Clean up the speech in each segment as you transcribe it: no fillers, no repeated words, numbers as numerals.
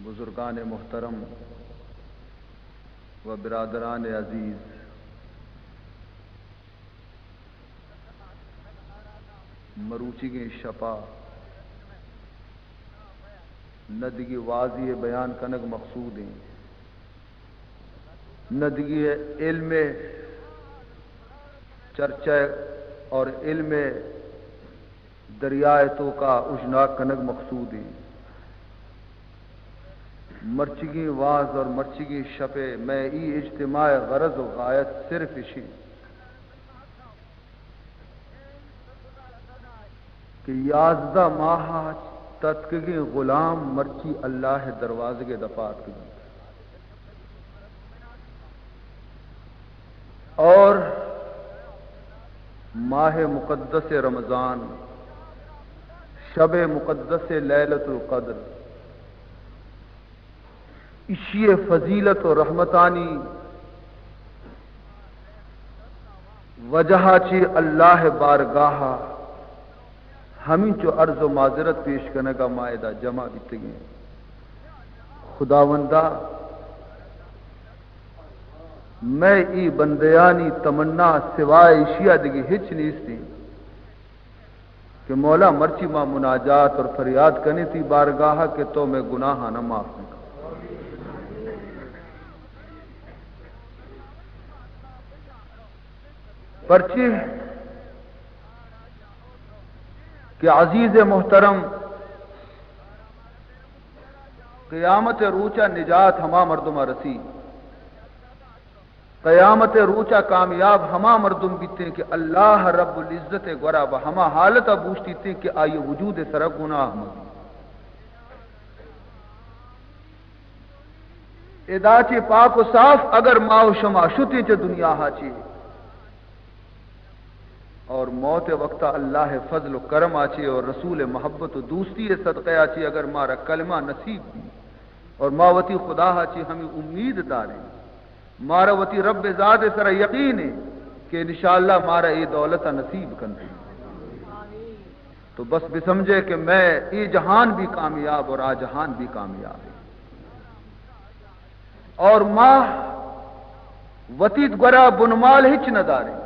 بزرگان محترم و برادران عزیز، مروچی شپا ندگی واضح بیان کنگ مقصود ہیں، ندگی علم چرچہ اور علم دریائے تو کا اجنا کنگ مقصود ہیں۔ مرچگی واز اور مرچگی شپے میں ای اجتماع غرض و غایت صرف اشی کہ 11 ماہ تتکگی غلام مرچی اللہ دروازے کے دفات کی، اور ماہ مقدس رمضان، شب مقدس لیلۃ القدر، اشی فضیلت و رحمتانی وجہ چی اللہ بارگاہ ہمیں جو عرض و معذرت پیش کرنے کا معاہدہ جمع بیتے گئے۔ خداوندہ میں ای بندیانی تمنا سوائے اشیاء دگی ہچ نیستی کہ مولا مرچی ماں مناجات اور فریاد کرنی تھی بارگاہ کہ تو میں گناہ نہ معاف نہیں کروں۔ پرچی کہ عزیز محترم قیامت روچا نجات ہما مردمہ رسی، قیامت روچا کامیاب ہما مردم بیتے ہیں کہ اللہ رب العزت گورا ہما حالت بوشتی تھے کہ آئیے وجود سر گناہ مگی ادا چی پاک و صاف اگر ماو شما شتی چ دنیا ہاچی، اور موت وقتا اللہ فضل و کرم آچی اور رسول محبت و دوستی صدقے آچی اگر مارا کلمہ نصیب بھی اور ماوتی خدا آچی ہمیں امید داریں، مارا وتی رب ذات سر یقین ہے کہ انشاءاللہ مارا یہ دولت نصیب کرتی، تو بس بھی سمجھے کہ میں یہ جہان بھی کامیاب اور آ جہان بھی کامیاب ہے، اور ماں وتی گورا بنمال ہچ نہ داریں،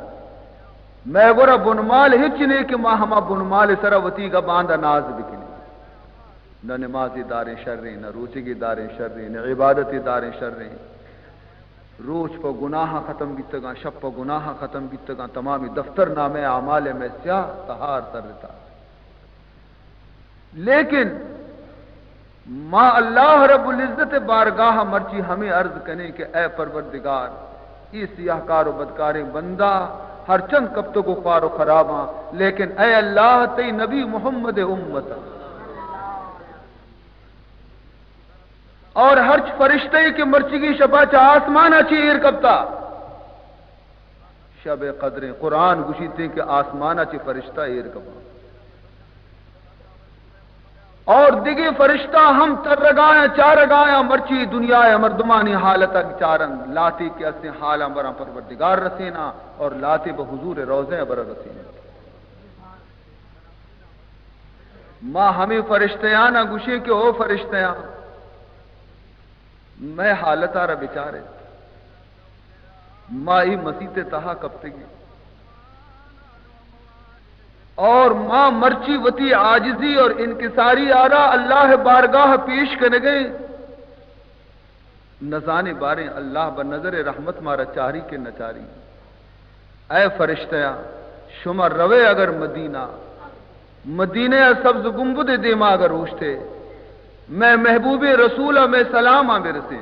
میں گورا بنمال ہچ نہیں کہ ماں ہما بنمال سرا وتی کا باندھا ناز بکنی، نہ نمازی داریں شریں، نہ روچگی داریں شریں، نہ عبادتی داریں شریں، روچ پہ گناہ ختم بیتگاں، شب پہ گناہ ختم بیتگاں، تمامی دفتر نامے اعمال میں سیاہ تہار تر رہتا، لیکن ماں اللہ رب العزت بارگاہ مرچی ہمیں عرض کریں کہ اے پروردگار یہ سیاہ کار و بدکاریں بندہ ہر چند کب تو کو خوار و خراباں، لیکن اے اللہ تی نبی محمد امت اور ہر فرشتے کے مرچگی شبا چا آسمان اچیر کبتا شب قدریں قرآن گشیتے کہ آسمان اچی فرشتہ ایر کبا، اور دیگے فرشتہ ہم تر رگایا چار رگایا مرچی دنیا مردمانی حالت چارن لاتی کے اسے حالا برا پروردگار رسینا اور لاتی بحضور روزے برا رسینا، ماں ہمیں فرشتیاں نہ گشے کہ او فرشتیاں میں حالت آ رہا بیچارے ماں ہی مسیح تہا کب تگی، اور ماں مرچی وتی عاجزی اور انکساری آ رہا اللہ بارگاہ پیش کرنے گئے، نزانے باریں اللہ بنظر رحمت مارا چاری کے نچاری، اے فرشتیاں شما روے اگر مدینہ مدینہ سبز گنبد دیما اگر روشتے میں محبوب رسول میں سلام میرے سے،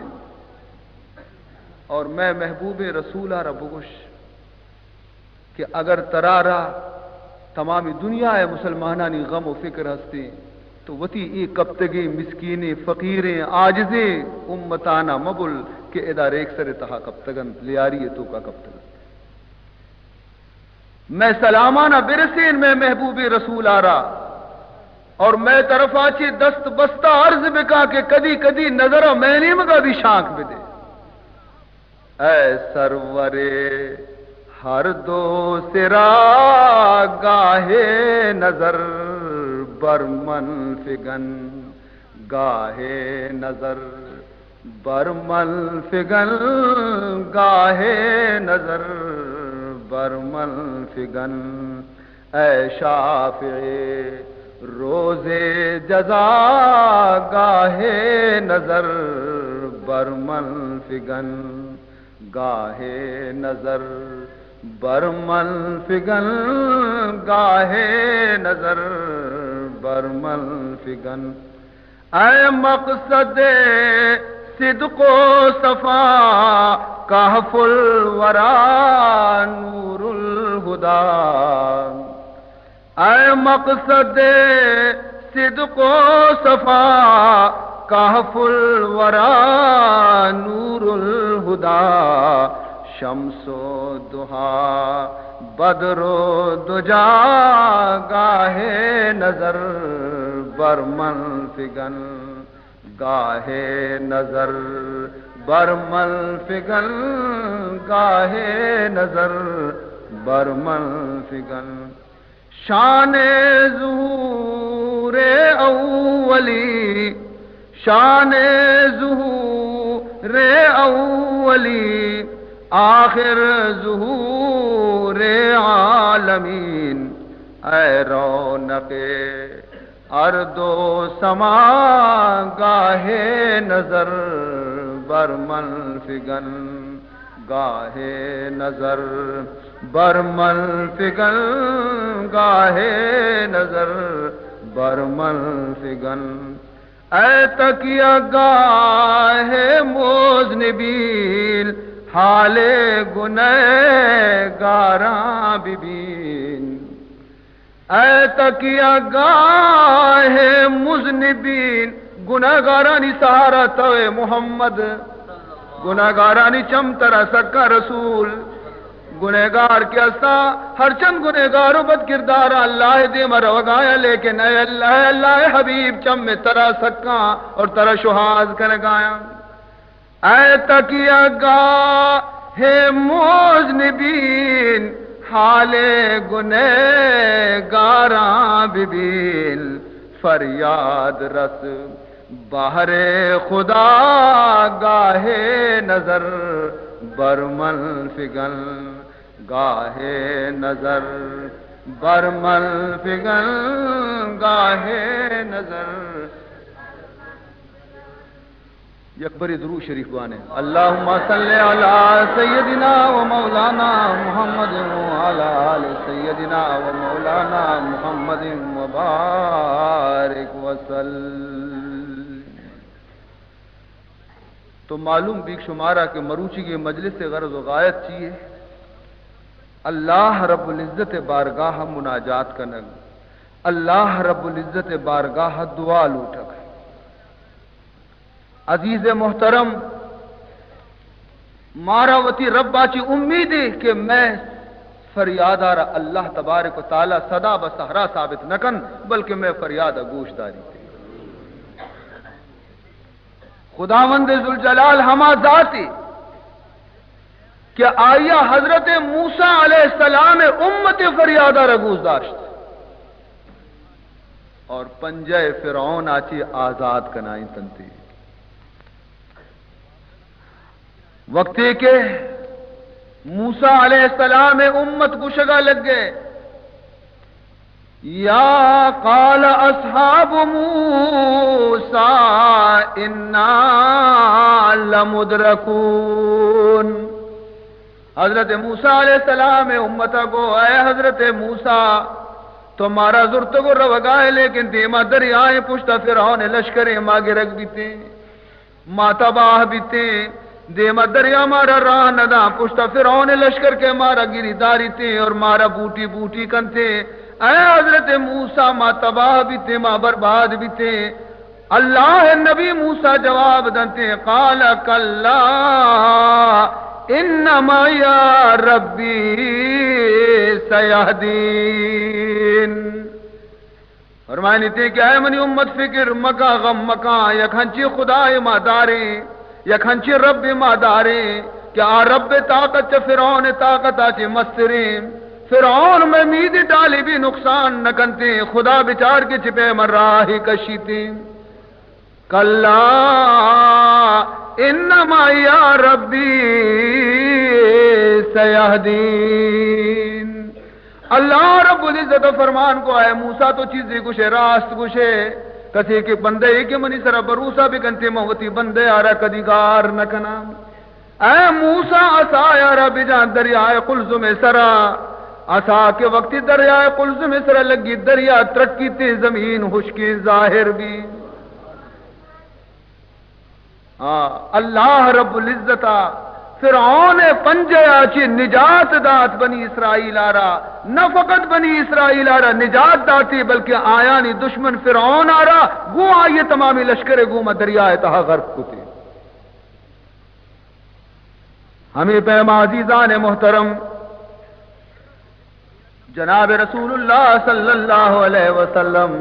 اور میں محبوب رسول ربگش کہ اگر ترارا تمامی دنیا ہے مسلمانانی غم و فکر ہستے تو وتی ای کبتگی مسکینیں فقیریں عاجزیں امتانا مبل کہ ادا ریک سر تہا کبتگن لیاری تو کا کبتگن میں سلامانہ برسین میں محبوب رسول آ رہا، اور میں طرف آچی دست بستہ عرض بکا کہ کدی کدی نظر میں نہیں مگا بھی شانک بدے، اے سرورے ہر دو سرا گاہے نظر برمن فگن گاہے نظر برمل فگن گاہے نظر برمل فگن اے شافعی روز جزا گاہے نظر برمل فگن گاہے نظر برمل فگن گاہے نظر برمل فگن اے مقصد صدق و صفا کہف الورا نور الہدا اے مقصد صدق و صفا کہف الورا نور الہدا شمس و دہا بدر و دجا گاہے نظر برمل فگن گاہے نظر برمل فگن گاہے نظر برمل فگن شان ظہور اولی شان ظہور اولی آخر ظہور عالمین اے رونق ارض و سما گاہے نظر برمل فگن گاہے نظر برمل فگن گاہے نظر برمل فگن اے تکیہ گاہ مذنبین حال گنہگاراں ببین اے تکیہ گاہ مذنبین گنہگارانی سہارا توے محمد گنہگارانی چمترا سکا رسول گنہگار کے استا ہر چند گنہگاروں بد کردار اللہ دے مروگایا لیکن اے اللہ حبیب چم میں ترا سکا اور ترا شہاز کر گایا اے تکیہ گاہ مذنبین حال گنہگاراں ببین فریاد رس بہر خدا گاہے نظر برمل فگن گاہے نظر برمل فگن گاہے نظر یکبری درود شریف بانے اللہم صلی علی سیدنا و مولانا محمد وعلی آل سیدنا و مولانا محمد وبارک وسلم. تو معلوم بیک شمارہ کے مروچی کی مجلس سے غرض و غایت چیئے اللہ رب العزت بارگاہ مناجات کنگ اللہ رب العزت بارگاہ دعا لوٹک. عزیز محترم ماراوتی ربا چی امید ہے کہ میں فریاد آرہ اللہ تبارک و تعالی صدا بسہرا ثابت نکن بلکہ میں فریاد گوش داری تھی. خداوند ذوالجلال ہما ذاتی کہ آیا حضرت موسیٰ علیہ السلام امت فریاد آرہ گوش داشت اور پنجہ فرعون آچی آزاد کنائیں تنتی وقتی کے موسیٰ علیہ السلام امت کو شگا لگ گئے. یا قال اصحاب موسیٰ انا لمدرکون. حضرت موسیٰ علیہ السلام امتا کو اے حضرت موسیٰ تمہارا ضرورت کو روگائے لیکن دیما دریائیں پشتا فرعون لشکریں ماگے رکھ بیتے ما تباہ بیتے دیما دریا مارا راہ ندا پشتا فرعون لشکر کے مارا گری داری تھے اور مارا بوٹی بوٹی کن تھے. اے حضرت موسیٰ ما تباہ بھی تھے ما برباد بھی تھے. اللہ نبی موسیٰ جواب دنتے قال کلا انما یا ربی سیہدین. فرمائنی تھے کہ اے منی امت فکر مکا غم مکا یکھنچی خدا ما داریں یکھنچی رب ما داریں کیا رب طاقت چا فرعون طاقت آچے مستریں فرعون میں مید ڈالی بھی نقصان نہ کنتے خدا بچار کے چپے مر راہی کشیتے. کلا انما یا ربی سیہدین. اللہ رب العزت فرمان کو آئے موسیٰ تو چیزی کشے راست کشے کسی کے بندے کے منی سر بروسا بھی کنتے موتی بندے آرہ کدی گار نکنا. اے موسیٰ عصا یارہ بجان دریائے قلزم سرا عصا کے وقت دریائے قلزم سرا لگی دریا ترکی تے زمین خشکی ظاہر بھی. اللہ رب العزت فرعون پنجے آچی نجات دات بنی اسرائیل آرا. نہ فقط بنی اسرائیل آرا نجات داتی بلکہ آیانی دشمن فرعون آرا گو آئیے تمامی لشکر گوما دریائے تہا غرق کتے. ہمیں پیما عزیزان محترم جناب رسول اللہ صلی اللہ علیہ وسلم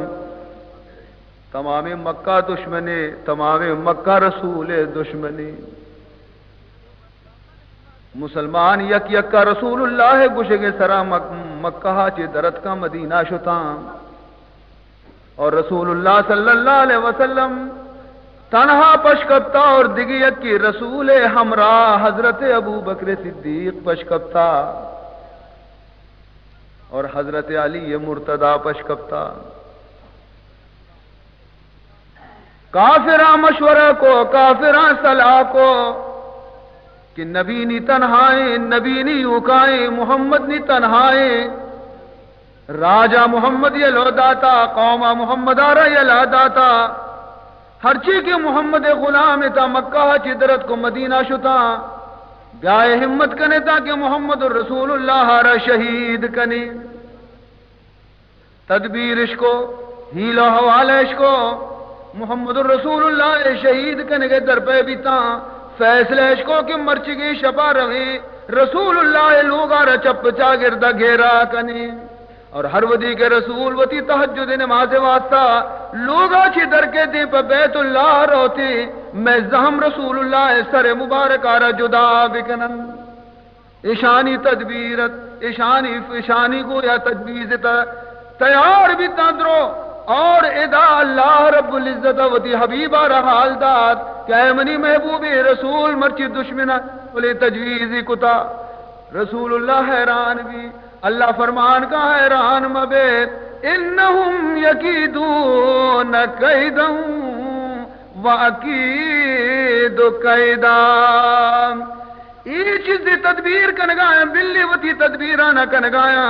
تمام مکہ دشمنی تمام مکہ رسول دشمنی مسلمان یک یک کا رسول اللہ گشے کے سرا مکہ چے درت کا مدینہ شتاں اور رسول اللہ صلی اللہ علیہ وسلم تنہا پشکپتا اور دیگی یک کی رسول ہمراہ حضرت ابو بکر صدیق پشکپتا اور حضرت علی مرتضی پشکپتا. کافراں مشورہ کو کافراں صلاح کو کہ نبی نی تنہائیں نبی نی اکائیں محمد نی تنہائیں راجہ محمد یہ لو داتا قومہ محمد آرہ یہ لا داتا ہر چیز کے محمد غلام تا مکہ چدرت کو مدینہ شتا بیائے ہمت کنے تا کہ محمد الرسول اللہ آرہ شہید کنے. تدبیر اشکو ہیلو حوالہ اشکو محمد الرسول اللہ شہید کنے کے در پہ بیتا فیصلہ اشکو کی مرچگی شپا رہی رسول اللہ لوگا را چپ چاگردہ گھیرا کنے. اور ہر ودی کے رسول وتی تہجد نماز واسطہ لوگا چی در کے دیں پہ بیت اللہ روتی میں زہم رسول اللہ سر مبارک آرہ جدا بکنن. اشانی تدبیرت اشانی کو یا تدبیرتا تیار بھی تندرو اور ادا اللہ رب العزت وتی حبیبہ رحال داد کہ اے منی محبوب رسول مرچی دشمنہ بلے تجویزی کتا. رسول اللہ حیران بھی اللہ فرمان کا حیران مبید انہم یکیدون قیدا واکید قیدا. یہ چیز تدبیر کنگایا بلی وتی تدبیرانہ کنگایا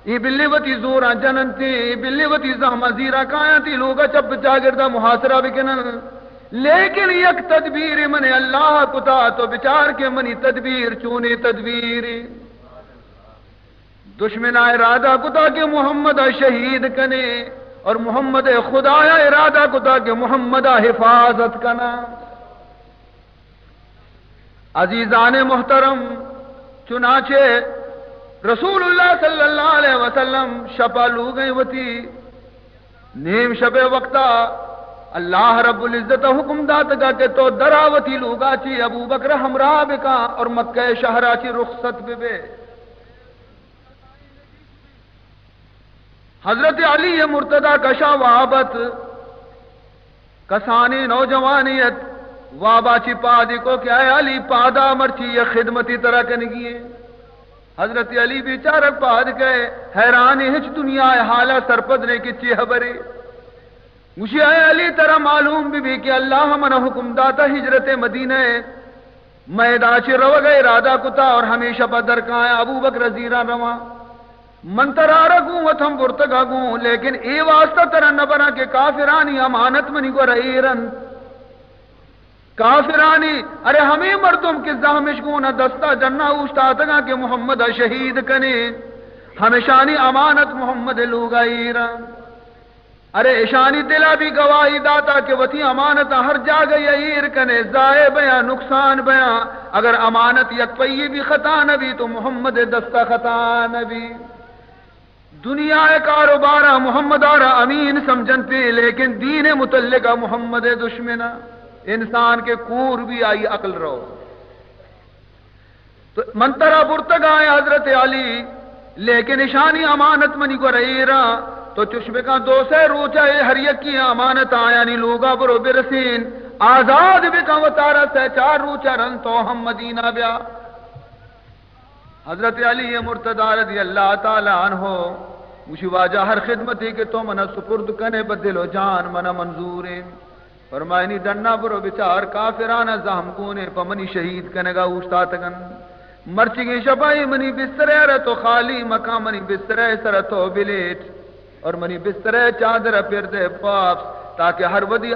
یہ بلی وتی زورا جننتی بلی وتی زہمہ زیرہ کایا تی لوگا چپ چاگردہ محاصرہ بکنن. لیکن یک تدبیر من اللہ کتا تو بچار کے منی تدبیر چونی تدبیر دشمن ارادہ کتا کہ محمد شہید کنے اور محمد خدا ارادہ کتا کہ محمد حفاظت کنا. عزیزان محترم چنانچہ رسول اللہ صلی اللہ علیہ وسلم شپا لو گئی وتی نیم شب وقتا اللہ رب العزت حکم دات گا کہ تو دراوتی لوگا چی ابو بکر ہمراہ بکا اور مکہ شہرہ چی رخصت بے. حضرت علی مرتضی کشا وابت کسانی نوجوانیت وابا چی پادی کو کیا ہے علی پادا مرچی یہ خدمتی طرح کنگی. حضرت علی بیچارک پاد گئے حیرانی ہچ دنیا حالہ سرپدنے کی چی حبری مجھے اے علی ترہ معلوم بھی کہ اللہ من حکم داتا ہجرت مدینہ میدہ چی رو گئے ارادہ کتا اور ہمیشہ بدر کائیں ابو بکر زیرہ رواں من ترارہ گوں وطم برتگا گوں لیکن اے واسطہ ترہ نہ بنا کہ کافرانی امانت منی کو رئیرن کافرانی ارے ہمیں مردم کے زہمش گونا دستہ جنہ اوشتا تگا کہ محمد شہید کنے ہمیشانی امانت محمد لوگا ایران. ارے اشانی دلا بھی گواہی داتا کہ وتی امانت ہر جاگہ یہیر کنے ضائع بیاں نقصان بیاں اگر امانت یک پئی بھی خطا نبی تو محمد دستہ خطا نبی. دنیا کاروبارہ محمد آرہ امین سمجھنتے لیکن دین متعلقہ محمد دشمنہ انسان کے کور بھی آئی عقل رہو. تو منترہ برتگائے حضرت علی لیکن اشانی امانت منی کو رہی رہا تو چشمے کا دو سے روچا ہر یکی امانت یعنی لوگا برو برسین آزاد بکا و تارا سے چار روچا رن تو ہم مدینہ بیا حضرت علی مرتضی رضی اللہ تعالی عنہ مجھے واجہ ہر خدمتی کہ تو منا سپرد کنے بدل و جان منا منظور فرمائنی ڈننا برو بچار کافرانہ زہم کونے پمنی شہید کنگا اوشتا تگن مرچگی شپائی منی بسترے رتو خالی مکان منی بسترے سرتو بلیٹ اور منی بسترے چادر پھر دے پاپس تاکہ ہر ودی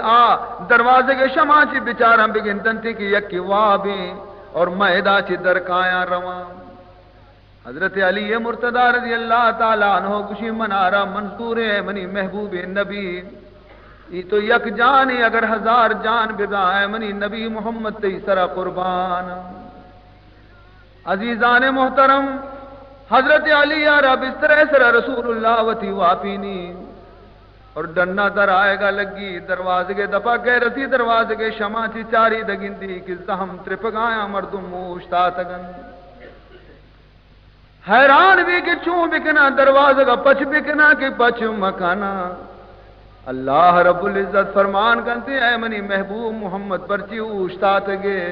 دروازے کے شمع چی بچارم بگن تنتی کی یکی وابی اور میدہ چی درکایا رواں حضرت علی مرتضی رضی اللہ تعالیٰ عنہ کشی منارا منصور ہے منی محبوب نبی یہ تو یک جان اگر ہزار جان بگائے منی نبی محمد تیسرا قربان عزیزان محترم حضرت علی یارا بستر سر رسول اللہ وتی واپینی اور ڈننا در آئے گا لگی دروازے کے دپا گئے رسی دروازے کے شمع چی چاری دگن دی کس ہم ترپگایا مردم موشتا تگن حیران بھی کہ چوں بکنا دروازے کا پچ بکنا کہ پچ مکانا اللہ رب العزت فرمان کرتے اے منی محبوب محمد پرچی اوشتا تگے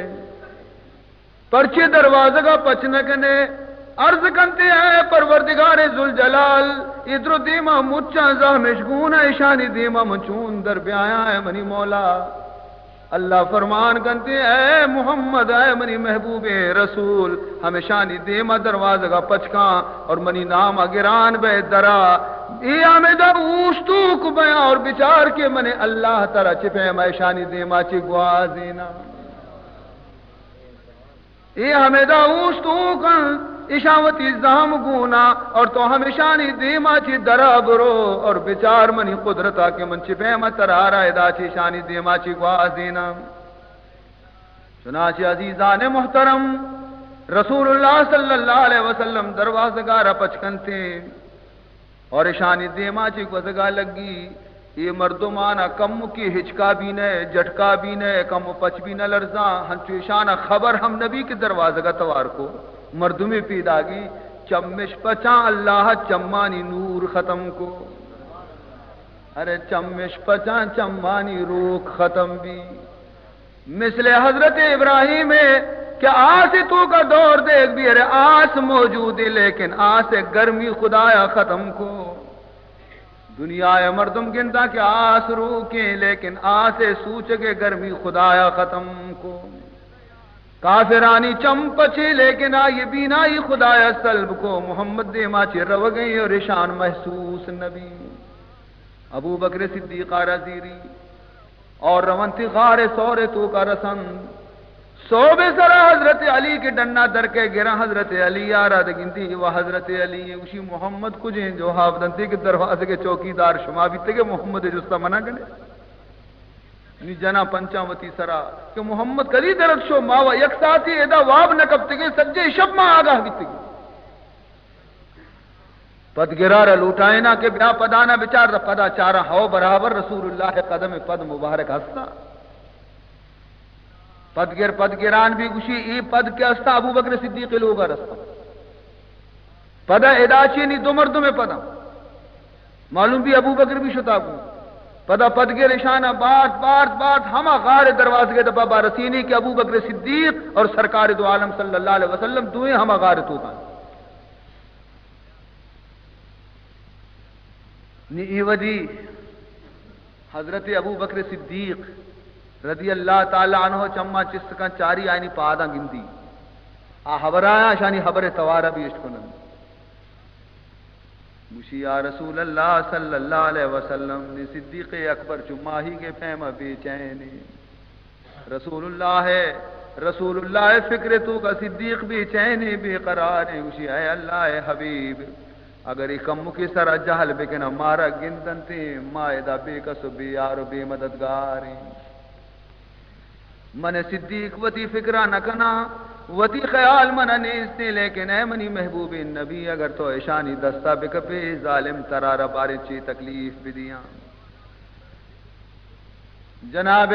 پرچی دروازے کا پچ نکنے عرض کرتے ہیں پروردگار ذوالجلال ادھر دیما مچا زہمشگون ایشانی دیما مچون در بیایا ہے منی مولا اللہ فرمان کرتے ہیں اے محمد اے منی محبوب رسول ہمیشانی دیما دروازہ کا پچکاں اور منی نام گران بے درا ای آمدہ اوشتو کو بیاں اور بچار کے منی اللہ ترہ چپے میشانی دیما چی گوازینا ای ہمیدہ اوشتو کن اشاوتی زہم گونا اور تو ہمیشانی دیما چی درا برو اور بچار منی قدرتا کے من چپے مترارا ادا چی شانی دیما چی گوازینا چنانچہ عزیزان محترم رسول اللہ صلی اللہ علیہ وسلم دروازگارہ پچکنتے اور اشانی دیما چی گوزگا لگی یہ مردمانا کم کی ہچکا بھی نہ جھٹکا بھی نہ کم پچ بھی نہ لرزاں ہنچو اشانہ خبر ہم نبی کے دروازے کا توار کو مردمی پیدا گی چمش پچاں اللہ چمانی نور ختم کو ارے چمش پچاں چمانی روک ختم بھی مثل حضرت ابراہیم ہے کہ آس تو کا دور دیکھ بھی ارے آس موجود ہے لیکن آس گرمی خدایا ختم کو دنیا مردم گنتا کہ آس روکیں لیکن آس سوچ کے گرمی خدایا ختم کو کافرانی چمپچے لیکن آئی بینائی خدایا سلب کو محمد دے ماچے رو گئی اور اشان محسوس نبی ابو بکر صدیقہ رضیری اور رونتی غار سورے تو کا رسن صوبے سرا حضرت علی کے ڈننا در کے گرا حضرت علی آرہ دگنتی و حضرت علی اسی محمد کو جن جو حافظنتی کے دروازے کے چوکیدار شما بھی تگے محمد جستا منع گنے نی جنا پنچاوتی سرا کہ محمد کلی درد شو ماوا یک ساتھی ادا واب نکب تگے سجے شب ما آگاہ بھی تگے پد گرارہ لوٹائنا کہ بیا پدانا بچار دا پدا چارہ ہو برابر رسول اللہ قدم پد مبارک ہستا پد گران بھی گوشی ای پد کے ہستا ابو بکر صدیق لوگا رستا پدا اداچی نی دو مردوں میں پدا معلوم بھی ابو بکر بھی شتا کو پدا پد گر اشانہ بات ہما غار دروازے کے دبا بارسینی کہ ابو بکر صدیق اور سرکار دو عالم صلی اللہ علیہ وسلم دوئے ہما غار تو کان نی ایودی حضرت ابو بکر صدیق رضی اللہ تعالی عنہ چما چست کا چاری آئینی پادا گندی حبرایا شانی حبر توارا بھی اشکنن مشی یا رسول اللہ صلی اللہ علیہ وسلم نے صدیق اکبر چماہی کے فہم بے چینے رسول اللہ ہے رسول اللہ فکر تو کا صدیق بے چینے بے قرار ہے مشی اے اللہ حبیب اگر ایک کم کی سرا جہل بکنا مارا گندن تے مائدہ بے کس بے یار بے مددگار من صدیق وتی فکرہ نکنا وتی خیال من نیستے لیکن اے منی محبوب نبی اگر تو ایشانی دستہ بکپے ظالم ترارہ بارے چی تکلیف بھی دیاں جناب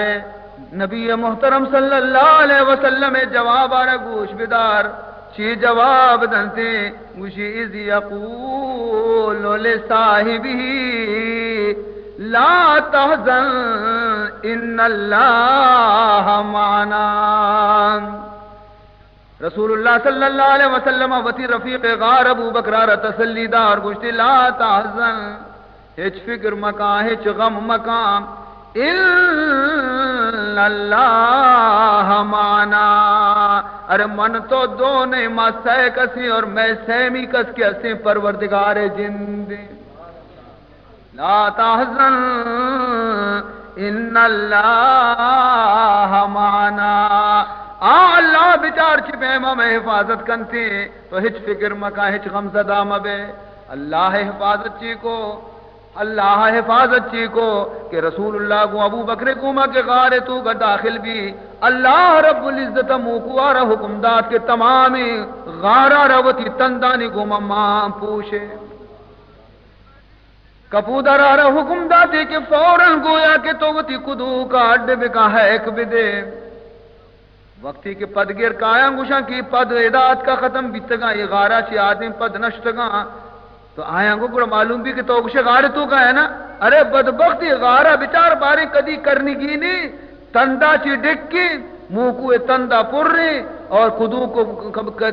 نبی محترم صلی اللہ علیہ وسلم جواب آرہ گوش بدار چی جواب دنتے گوشی اذ یقول لصاحبہ لا تحزن ان اللہ معنا. رسول اللہ صلی اللہ علیہ وسلم وتی رفیق غار ابو بکر تسلی دار گوشتی لا تحزن ہچ فکر مکان ہچ غم مکان ان اللہ معنا. ارے من تو دو نہیں ماں سہ کسی اور میں سہمی کس کے اسیں پروردگار جند. لا تحزن ان اللہ معنا. اللہ بچار چھپے میں حفاظت کنتی تو ہچ فکر مکا ہچ غم زدہ مبے. اللہ حفاظت چی کو اللہ حفاظت چی کو کہ رسول اللہ کو ابو بکر کوما کے غار تو کا داخل بھی اللہ رب العزت موکوارا حکم داد کے تمام غارہ روتی تندانی کو ماں پوشے. کپودرارا حکم داتے کہ فوراً گویا کہ تو وتی کدو کا اڈ بکا ہے ایک بدے. وقتی کے پد گر کایا گوشا کی پد ادات کا ختم بیتگا یہ غارہ چی آدم پد نشتگا تو آیا گو گوڑا معلوم بھی کہ تو گوشے غار تو کا ہے نا. ارے بدبختی غارہ بچار باری کدی کرنی کی نہیں تندہ چی ڈکی موکو تندہ پر رہے اور کدو کو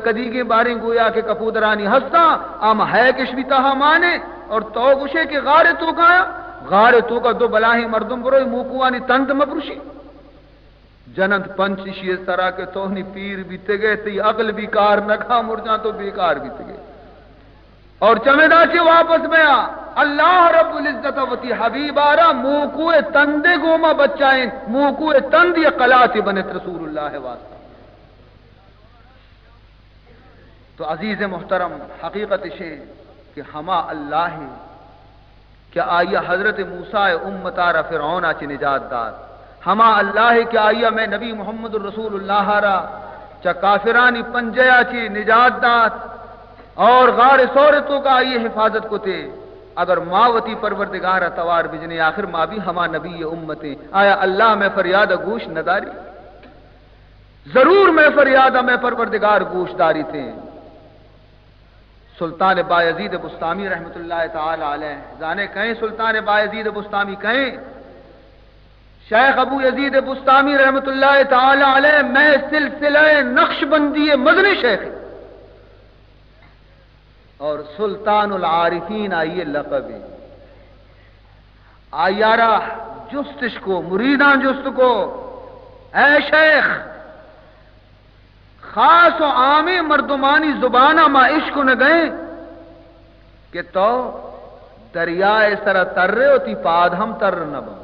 کدی کی باری گویا کہ کپودرانی ہستا ام ہے کشویتا ہمانے اور تو گوشے کہ غار تو کا ہے. غار تو کا دو بلاہی مردم بروئی موکوانی تند مپروشی جنت پنچشی اس طرح کے توہنی پیر بیتے گئے تی عقل بھی کار نہ کھا مرجاں تو بیکار بیتے گئے. اور چمیدہ چی واپس میں اللہ رب العزت وتی حبیب آرہ موکوئے تندے گوما بچائیں موکوئے تند یا قلاتی بنت رسول اللہ واسطہ. تو عزیز محترم حقیقت شے کہ ہما اللہ ہے کیا آئیہ حضرت موسیٰ امتارہ فرعون آچی نجات دار. ہما اللہ ہے کہ آئیہ میں نبی محمد الرسول اللہ را چا کافرانی پنجیا چی نجات دار اور غار سورتوں کا آئیے حفاظت کو تھے. اگر ماوتی پروردگار توار بجنے آخر ماں بھی ہما نبی امتیں آیا اللہ میں فریاد گوش نداری. ضرور میں فریاد میں پروردگار گوش داری تھے. سلطان بایزید بستامی رحمت اللہ تعالی علیہ جانے کہیں سلطان بایزید بستامی کہیں شیخ ابو یزید بستامی رحمت اللہ تعالی علیہ میں سلسلہ نقش بندی مدنی شیخ اور سلطان العارفین آئیے لقب آیارہ جستش کو مریدان جست کو اے شیخ خاص و عامی مردمانی زبانہ ما عشق نہ گئے کہ تو دریائے سرا تر رہے ہوتی پاد ہم تر نہ بم.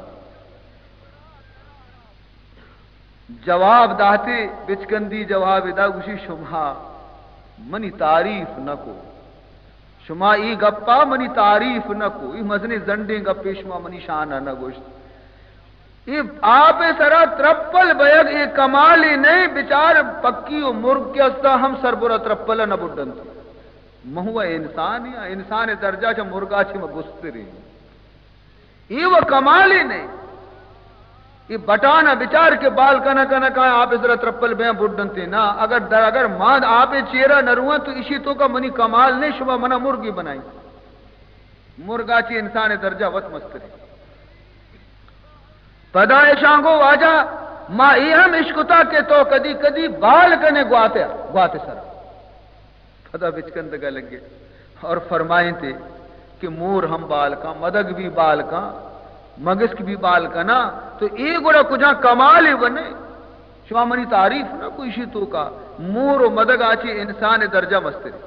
جواب داتے بچکندی جواب دا گوشی شمہا منی تعریف نہ کو شما ای گپا منی تعریف نہ کو ای مزنی زنڈیں گپے شما منی شانہ نہ گوشت. آپ سرا ترپل بیگ یہ کمالی نہیں بچار پکی و مرگ کے استا ہم سر برا ترپل نہ بڈن تھی مہو انسان یا انسان درجہ چا مرگا چی مگستری یہ وہ کمالی نہیں. یہ بٹانا بچار کے بال کنا کنا کہا آپ ذرا ترپل بیاں بڈن تھی نا اگر ماں آپ چیرہ نہ روئے تو اسی تو کا منی کمال نہیں شبہ منا مرگی بنائی مرگا چی انسان درجہ وط مستری. پدائے شانگو واجہ ما ایہم عشقتا کے تو کدی کدی بال کنے گواتے سر پدا بچکندگا لگے اور فرمائیں تھے کہ مور ہم بال کا مدگ بھی بال کا مگسک بھی بال کا نا تو ایک گوڑا کجا کمال ہی بنے شما منی تعریف نا کوئی شی تو کا مور و مدگ آچی انسان درجہ مستری.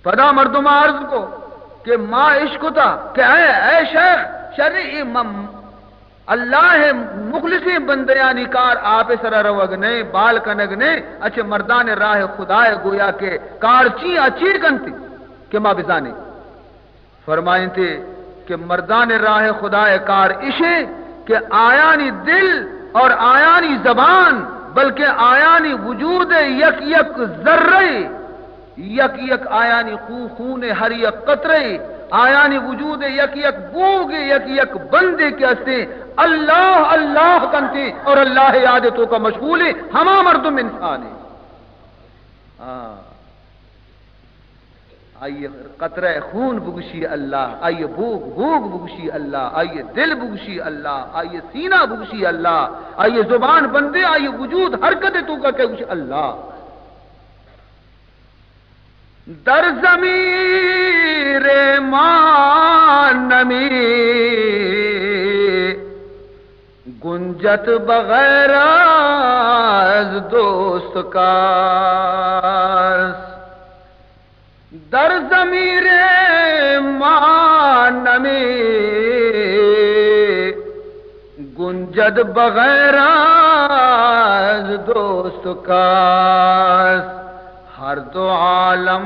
پدا مردم عرض کو کہ ما عشقتا کہ اے شیخ شرعی اللہ مخلصی بندیانی کار آپ سرا روگنے بال کنگنے اچھے مردان راہ خدای گویا کے کار چی اچھی کنتی کہ ماں بزانے فرمائیں تھے کہ مردان راہ خدای کار اشے کہ آیانی دل اور آیانی زبان بلکہ آیانی وجود یک یک ذرے یک یک آیانی خون ہر یک قطرے آیانی وجود یک یک بوگ یک یک بندے کے اسے اللہ اللہ کنتے اور اللہ یادتوں کا مشغول ہے ہما مردم انسان ہے. آئیے قطرہ خون بگشی اللہ، آئیے بھوک بگشی اللہ، آئیے دل بگشی اللہ، آئیے سینہ بگشی اللہ، آئیے زبان بندے، آئیے وجود حرکت تو کا کہ اللہ در ضمیر ما نمی گنجت بغیر از دوست کا، در ضمیر ما نمی گنجد بغیر از دوست کا، ہر دو عالم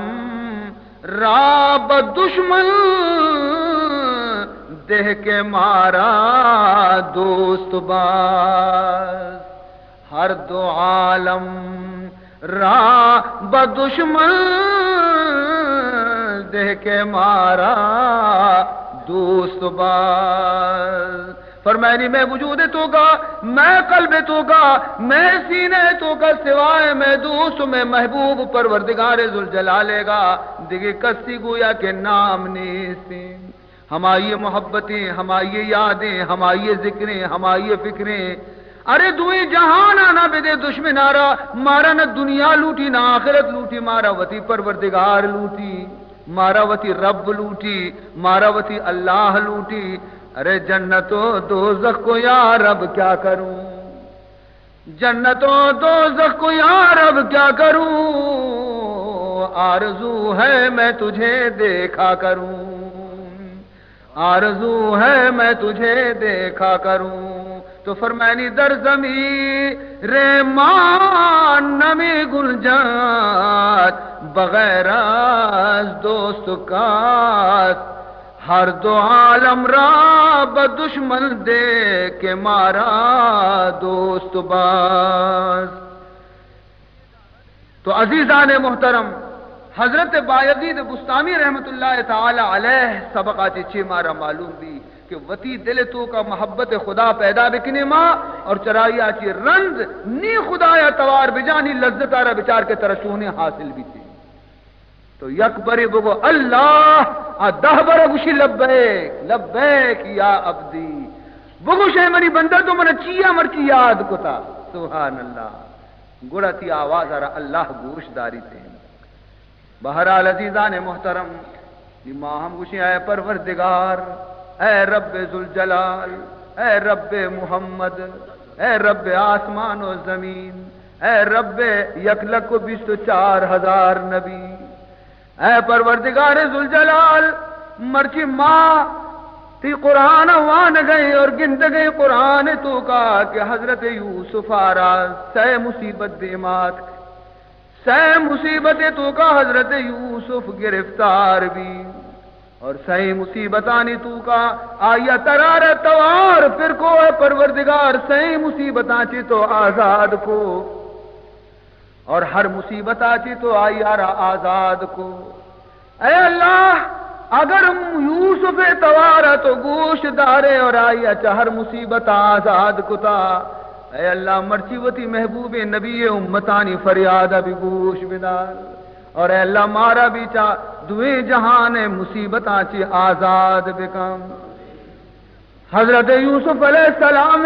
را بدشمن دہ کے مارا دوست باز، ہر دو عالم را بدشمن دہ کے مارا دوست باز۔ فرمائنی میں وجود تو کا، میں قلب تو کا، میں سینے تو کا، سوائے میں دوست میں محبوب پروردگار ذوالجلال گا دیگه کسی گویا کہ نام نیستی۔ ہماری محبتیں، ہماری یادیں، ہماری ذکریں، ہماری فکریں، ارے دوئی جہان آنا بدے دشمنارا، مارا نہ دنیا لوٹی نہ آخرت لوٹی، مارا وتی پروردگار لوٹی، مارا وتی رب لوٹی، مارا وتی اللہ لوٹی۔ ارے جنت و دوزخ کو یا رب کیا کروں، جنت و دوزخ کو یا رب کیا کروں، آرزو ہے میں تجھے دیکھا کروں، آرزو ہے میں تجھے دیکھا کروں۔ تو فرمائنی در ضمیر ما نمی گنجد بغیر از دوست کا، ہر دو عالم را بدشمن دے کے مارا دوست باز۔ تو عزیزان محترم، حضرت بایزید بستامی رحمت اللہ تعالی علیہ سبقات چھ مارا معلوم بھی کہ وتی دل تو کا محبت خدا پیدا بکنے ماں اور چرایا چی رند نی خدا یا توار بجانی لذت آرہ بچار کے ترشونے حاصل بھی تھی۔ تو یک بری بگو اللہ، دہ برا گوشی لبیک لبیک یا عبدی، بگو شے منی بندہ تو منہ چیا مرچی یاد کتا، سبحان اللہ، گڑا تی آواز آرہ اللہ گوش داری تھے۔ بہرحال عزیزان محترم، ماں ہم گوشی اے پروردگار، اے رب ذوالجلال، اے رب محمد، اے رب آسمان و زمین، اے رب 1,24,000 نبی، اے پروردگار ذوالجلال، مرچی ماں تی قرآن وان گئی اور گند گئی قرآن تو کا کہ حضرت یوسف آرا سے مصیبت دیمات، سے مصیبت تو کا حضرت یوسف گرفتار بھی، اور صحیح مصیبتانی تو کا آیا ترار توار پھر کو ہے پروردگار، صحیح مصیبتاں چی تو آزاد کو، اور ہر مصیبت آچی تو آیا را آزاد کو۔ اے اللہ اگر یوسف توارا تو گوش دارے اور آیا چہر مصیبت آزاد کتا، اے اللہ مرچیوتی محبوب نبی امتانی فریادہ بھی گوش بدار، اور اے اللہ مارا بھی چاہ دوئے جہان مصیبت آچی آزاد بکم۔ حضرت یوسف علیہ السلام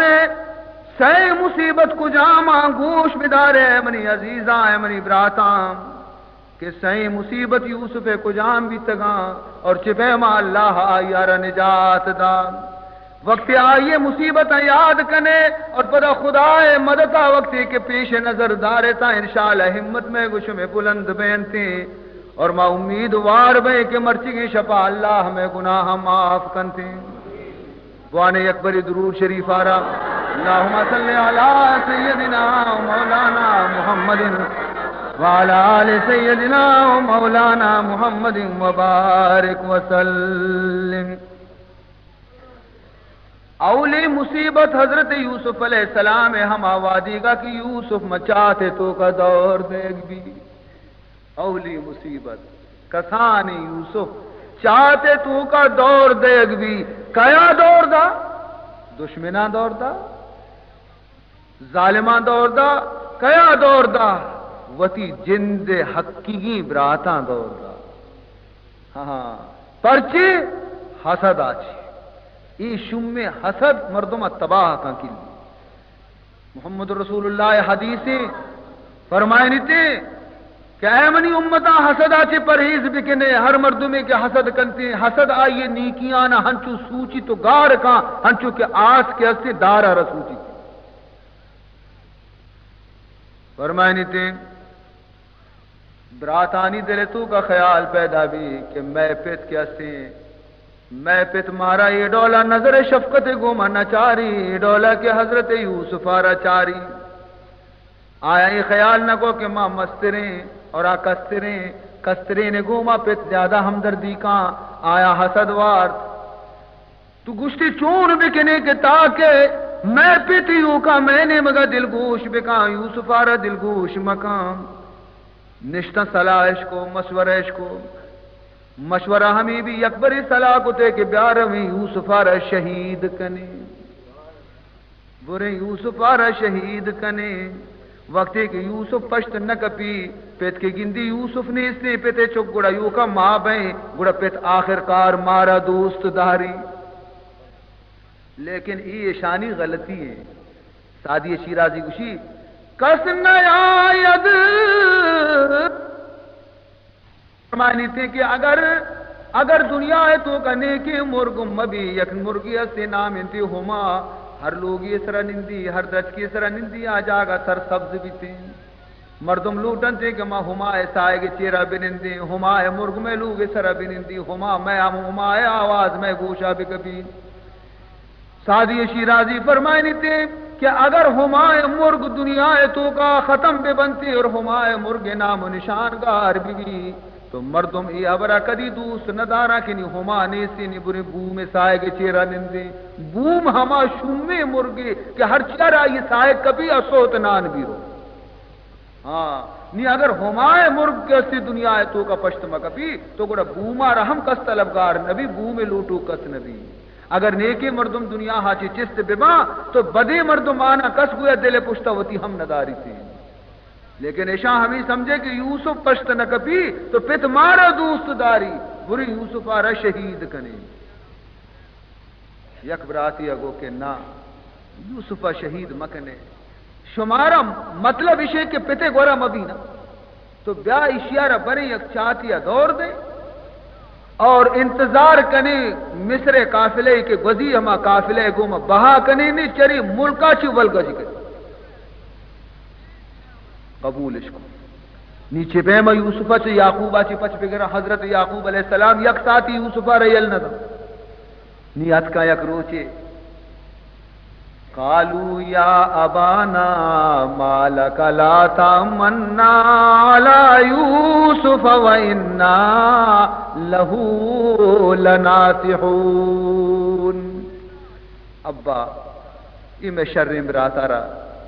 سے مصیبت کو جاما گوش بدارے منی عزیزاں منی براتاں کہ صحیح مصیبت یوسف کو جام بھی تگاں اور چپے ما اللہ آیار نجات دا۔ وقت آئیے مصیبت یاد کنے اور پتہ خدا مددہ وقت کے پیش نظر دارے تا انشاءاللہ ہمت میں گوش میں بلند بینتے اور ما امیدوار بے کہ مرچی کی شفا اللہ ہمیں گناہ معاف کنتے۔ بوانے اکبری درود شریف آرہ اللہم صلی علی سیدنا مولانا محمد وعلی آل سیدنا مولانا محمد وبارک وسلم۔ اولی مصیبت حضرت یوسف علیہ السلام ہم آوادی کا کہ یوسف مچاتے تو کا دور دیکھ بھی، اولی مصیبت کسانی یوسف چاہتے تو کا دور دیکھ بھی، کیا دور دا؟ دشمنہ دور دا، ظالمہ دور دا، کیا دور دا؟ وتی جند حقیقی براتاں دور دا۔ ہاں پرچی حسد آچی ای شم حسد مردم تباہ کا کلی محمد رسول اللہ حدیثی فرمائنی تھی کہ اے منی امتا حسد آچے پرہیز بکنے ہر مردمے کے حسد کنتے حسد آئیے نیکیانا ہنچو سوچی تو گار کان ہنچو کہ آس کے اسے دارا رسوچی فرمائنی تھی براتانی دلے تو کا خیال پیدا بھی کہ میں پیت کیسے میں پیت مارا یہ ڈولا نظر شفقت گوما نچاری ڈولا کے حضرت یوسف آرا چاری آیا یہ خیال نہ کو کہ ماں مستریں اور آ کستریں نے گوما پیت زیادہ ہمدردی کا آیا حسد وار تو گشتی چون بکنے کے تاکہ میں پیتیوں کا میں نے مگا دلگوش بکا یوسف آرا دلگوش مقام نشتہ صلاح کو مشورش کو مشورہ ہمیں بھی اکبری صلاح کو تے کہ بیارہویں یوسف آرہ شہید کنے برے یوسف آرہ شہید کنے وقتے کہ یوسف پشت نہ کپی پیت کے گندی یوسف نے اس نے پیتے چک گڑا یو کا ماں بہیں گڑا پیت آخر کار مارا دوست داری لیکن یہ شانی غلطی ہے سادی شیرازی گوشی کس نیاید فرمانی تھے کہ اگر دنیا ہے تو کنے کے مرگ مبی یک مرگی سے نام انتی ہما ہر لوگ یہ سرا نندی ہر درج کی سرا نندی آ جاگا سر سبز بھی تھے مردم لوٹن تھے کہ ما ہما ایسا آئے گے چیرہ بنندی ہما ہے مرگ میں لوگ سرا بنندی ہما ہے آواز میں گوشا بھی کبھی سادی شیرازی فرمائنی تھے کہ اگر ہمائے مرگ دنیا تو کا ختم بے بنتی اور ہمائے مرگ نام و نشان گار بھی تو مردم ای ابرا کدی دوست ندارا کہ نہیں ہما نیسی نہیں برے بوم سائے کے چیرہ نندے بوم ہما شمے مرگے کہ ہر چیرہ یہ سائے کبھی اسوت نان بھی رو ہاں نہیں اگر ہمائے مرگ کے اسی دنیا ہے تو کا پشت مکپی تو گوڑا بوما رحم کس طلبگار نبی بوم لوٹو کس نبی اگر نیکی مردم دنیا ہاچی چست بما تو بدی مردم آنا کس گویا دل پشتا ہوتی ہم نداری تھی لیکن ایشا ہمیں سمجھے کہ یوسف پشت نہ کپی تو پت مارا دوست داری بری یوسف آرہ شہید کنے یک براتی اگو کہ نا یوسف شہید مکنے شمارا مطلب اسے کہ پتے گورا مبینہ تو بیا اشیارہ بنے یک چاہتیا دور دے اور انتظار کنے مصر قافلے کے گزی ہما قافلے گو ما بہا کنے نے چری ملکا چی ولگج کے قبول اس کو نیچے بیما یوسفہ چی یعقوبہ چی پچ بگرہ حضرت یعقوب علیہ السلام یک ساتھی یوسفہ ریل ندا نیت کا یک روچے قالوا یا ابانا ما لک لا تمنا علی یوسف وإنا له لناصحون ابا یہ میں شر امرات آرہ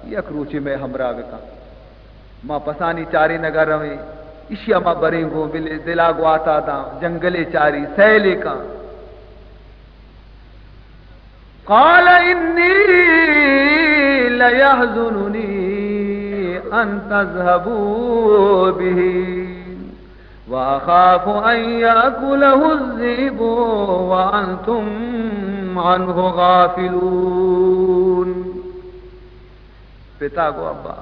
یک روچی میں ہمراہ بکا ماں پسانی چاری نگر رویں اشیا ماں برینگو دلا گواتا دا جنگلے چاری سیلے کا قال انی لیحزننی ان تذهبوا به واخاف ان یاکلہ الذئب وانتم عنہ غافلون پتا کو ابا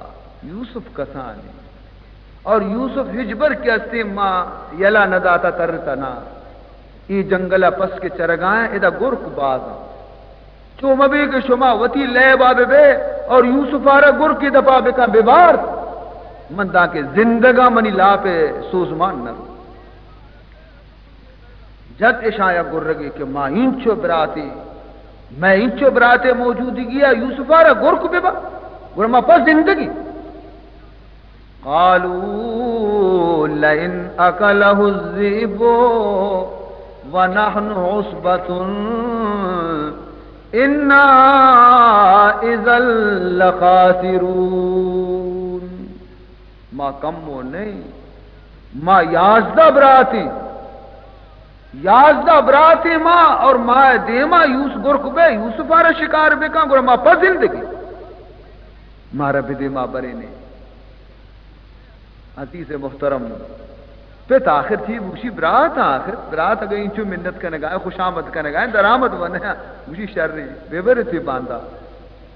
یوسف کسانی اور یوسف ہجبر کے اسے ماں یلا نداتا ترتنا ای جنگلہ پس کے چرگائیں ادا گرک بازا چو مبی کے شما وتی لے بابے بے اور یوسف آرہ گر کی دپا بکا بیبار مندہ کے زندگا منی لا پہ سوزمان نہ رو جد اشایا گر رگی کہ ماں انچو براتی میں انچو براتے موجودی گیا یوسف آرہ گر کو بیبار گر ماں پس زندگی قالوا لئن اکلہ الذئب ونحن عصبة انا اذا لخاسرون ما کم وہ نہیں ما یازدہ براتی ماں اور ما دیما یوسف گرک بے یوسف آرہ شکار بے کام گرہ ما پر زندگی مارا بھی دیما برے نے عزیز محترم پت آخر تھی وشی برات آخر برات اگر انچو منت کا نگائے خوش آمد کا نگائے درآمد بنے وشی شر رہی بے تھی باندھا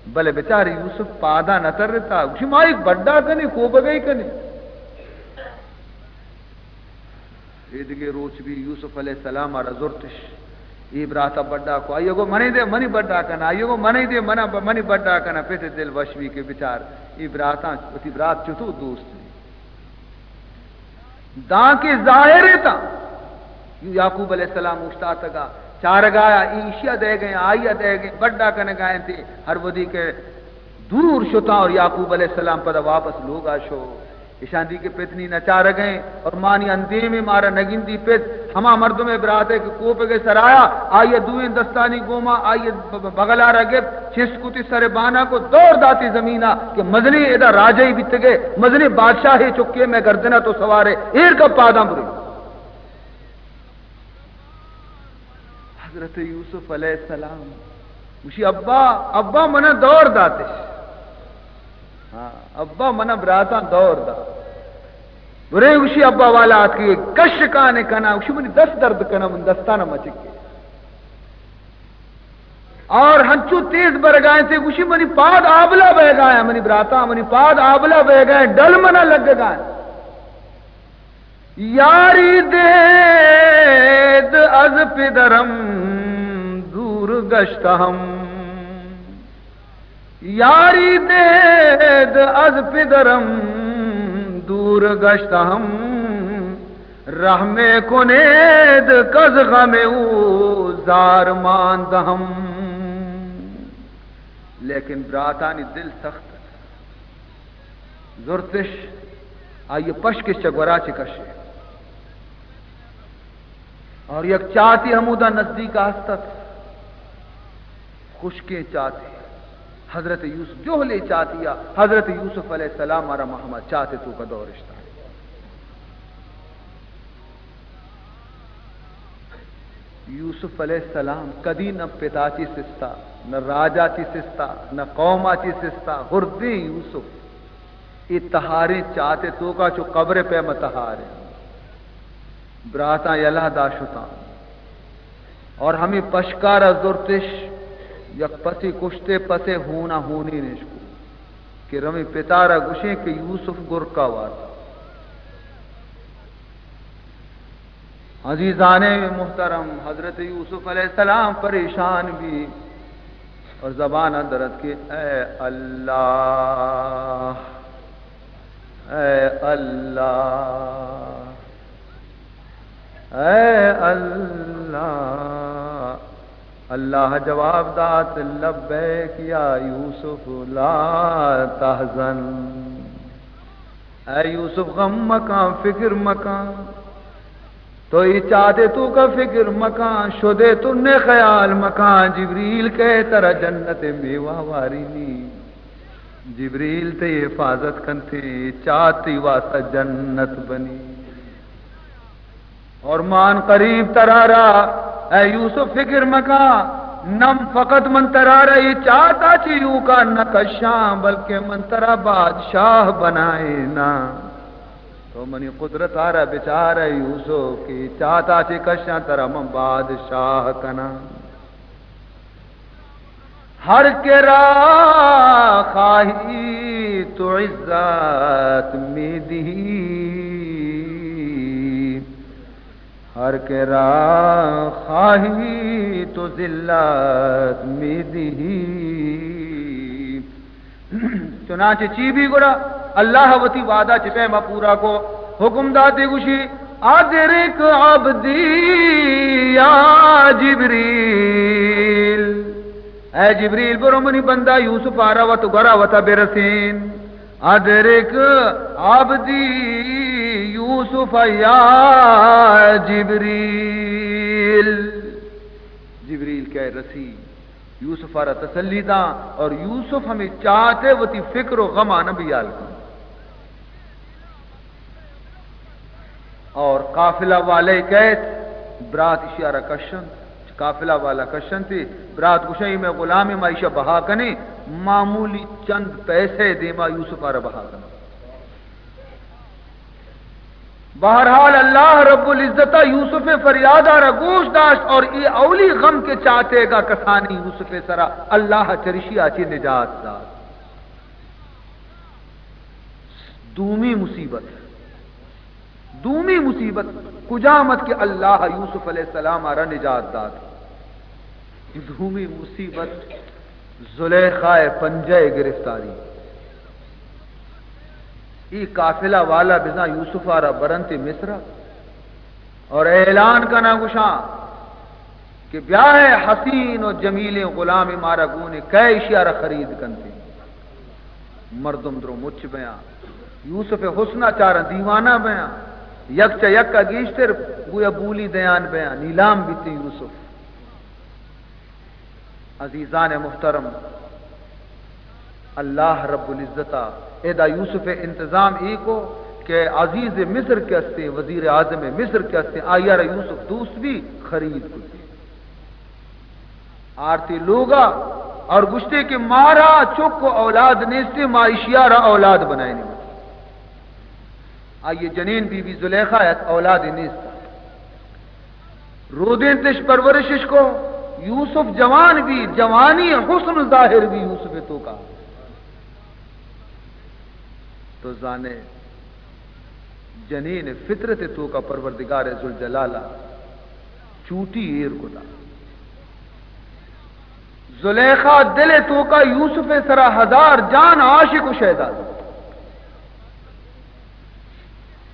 بلے بیچاری یوسف پادا نہ تر رہتا وشی ماں ایک بڑا کنی کو بگئی کنی ایدگے روچ بھی یوسف علیہ السلام آرہ زورتش ای براتا بڑا کو آئیے گو منی دے منی بڑا کنا آئیے گو منی دے منی بڑا کنا پیتے دل وشوی کے بچار ای براتا تی برات چتو دوست داں کے ظاہر تا یعقوب علیہ السلام اشتاتا گا چار گایا ایشیا دے گئے آئیا دے گئے بڑا کنے گائیں تھے ہر ودی کے دور شتا اور یعقوب علیہ السلام پدا واپس لوگا شو اشاندی کے پتنی نچار گئے اور مانی اندے میں مارا نگندی پت ہما مردوں میں براتے کہ کوپ کے سرایا آئیے دوئیں دستانی گوما آئیے بغلا رگب چھس کتی سر بانا کو دور داتی زمینہ کہ مزنی ادھا راجہی بیت گئے مزنی بادشاہی چکے میں گردنہ تو سوارے ایر کا پادا بری حضرت یوسف علیہ السلام مشی ابا منا دور داتش ہاں ابا منا براتا دور دا برے اسی ابا والا آت کی کش کانے کنا اسی منی دست درد کنا من دستانا مچکے اور ہنچو تیز برگائیں تھے اسی منی پاد آبلا بہ گائیں منی براتا منی پاد آبلا بہ گائیں ڈل منا لگ گائیں یاری دید از پدرم دور گشتا ہم یاری دید از پدرم دور گشتا ہم رحم کنید کز غم او زار ماند ہم لیکن براتانی دل سخت زرتش آئیے پشکش چگورا چکشے اور یک چاہتی ہمودہ نزدیک آستت خشکیں چاہتی حضرت یوسف جو لے چاہتیا حضرت یوسف علیہ السلام مارا محمد چاہتے تو کا دور رشتہ یوسف علیہ السلام کدی نہ پتا چی سستا نہ راجا چی سستا نہ قوما چی سستا غردی یوسف اتحاریں چاہتے تو کا چو قبر پہ متحارے براتا یلہ داشتا اور ہمیں پشکارا زرتش یک پسی کشتے پسے ہونا ہونی نشکو کہ رمی پتارا گشیں کہ یوسف گر کا وارا عزیزان محترم حضرت یوسف علیہ السلام پریشان بھی اور زبان درد کے اے اللہ اے اللہ اے اللہ اللہ جواب دات لبیک یا یوسف لا تحزن اے یوسف غم مکان فکر مکان تو یہ چاہتے تو کا فکر مکان شدے تو نے خیال مکان جبریل کہ ترا جنت میوہ واری نی جبریل تے حفاظت کنتے چاہتی واسطہ جنت بنی اور مان قریب ترارا اے یوسف فکر مکان نم فقط من ترارا یہ چاہتا چیو کا نقشاں بلکہ من ترا بادشاہ بنائے نا تو منی قدرت آرہ بچارہ یوسف کی چاہتا چی کشاں ترا من بادشاہ کنا ہر کے را خواہی تو عزت میں دی ہر کے را خواہی تو ذلت میں دی چنانچہ چی بھی گڑا اللہ وتی وعدہ چپے ما پورا کو حکم داتے گوشی ادرک عبدی یا جبریل اے جبریل برو منی بندہ یوسف آرہ و تو گرہ و تا برسین ادرک عبدی یوسف یا جبریل جبریل کہ رسی یوسف آرہ تسلی دا اور یوسف ہمیں چاہتے وہ تی فکر و غم آنا بیال کن اور قافلہ والے کہت برات اشیارہ کشن قافلہ والا کشن تھی برات کشن میں غلامی معیشہ بہا کنے معمولی چند پیسے دیما یوسف آرہ بہا کنا بہرحال اللہ رب العزت یوسف فریادہ را گوش داشت اور ای اولی غم کے چاہتے گا کسانی یوسف سرا اللہ چرشی آچی نجات داد. دومی مصیبت کجامت کے اللہ یوسف علیہ السلام آرہ نجات داد. دومی مصیبت زلیخا پنجہ گرفتاری. ای قافلہ والا بزا یوسف آرہ برنت مصر اور اعلان کرنا گشاں کہ بیاہ حسین و جمیل غلام مارا گونے کئی اشیارہ خرید کنتے. مردم درو مچ بیاں یوسف حسنہ چارہ دیوانہ بیاں یک چا یک کا گیشتر گویا بولی دیان بیاں نیلام بیتے یوسف. عزیزان محترم اللہ رب العزتہ ادا یوسف انتظام ای کو کہ عزیز مصر کے ہستے وزیر اعظم مصر کے ہستے آئیار یوسف دوست بھی خرید کتے آرتی لوگا اور گشتے کے مارا چک کو اولاد نیستے معاشیارہ اولاد بنائے نہیں. آئیے جنین بی بی زلیخا اولاد نیستا رودیں تش پرورشش کو یوسف جوان بھی جوانی حسن ظاہر بھی یوسف تو کا تو زانے جنین فطرت تو کا پروردگار ذوالجلالہ چوٹی ایر کو دا. زلیخا دل تو کا یوسف سرا ہزار جان عاشق و شہداد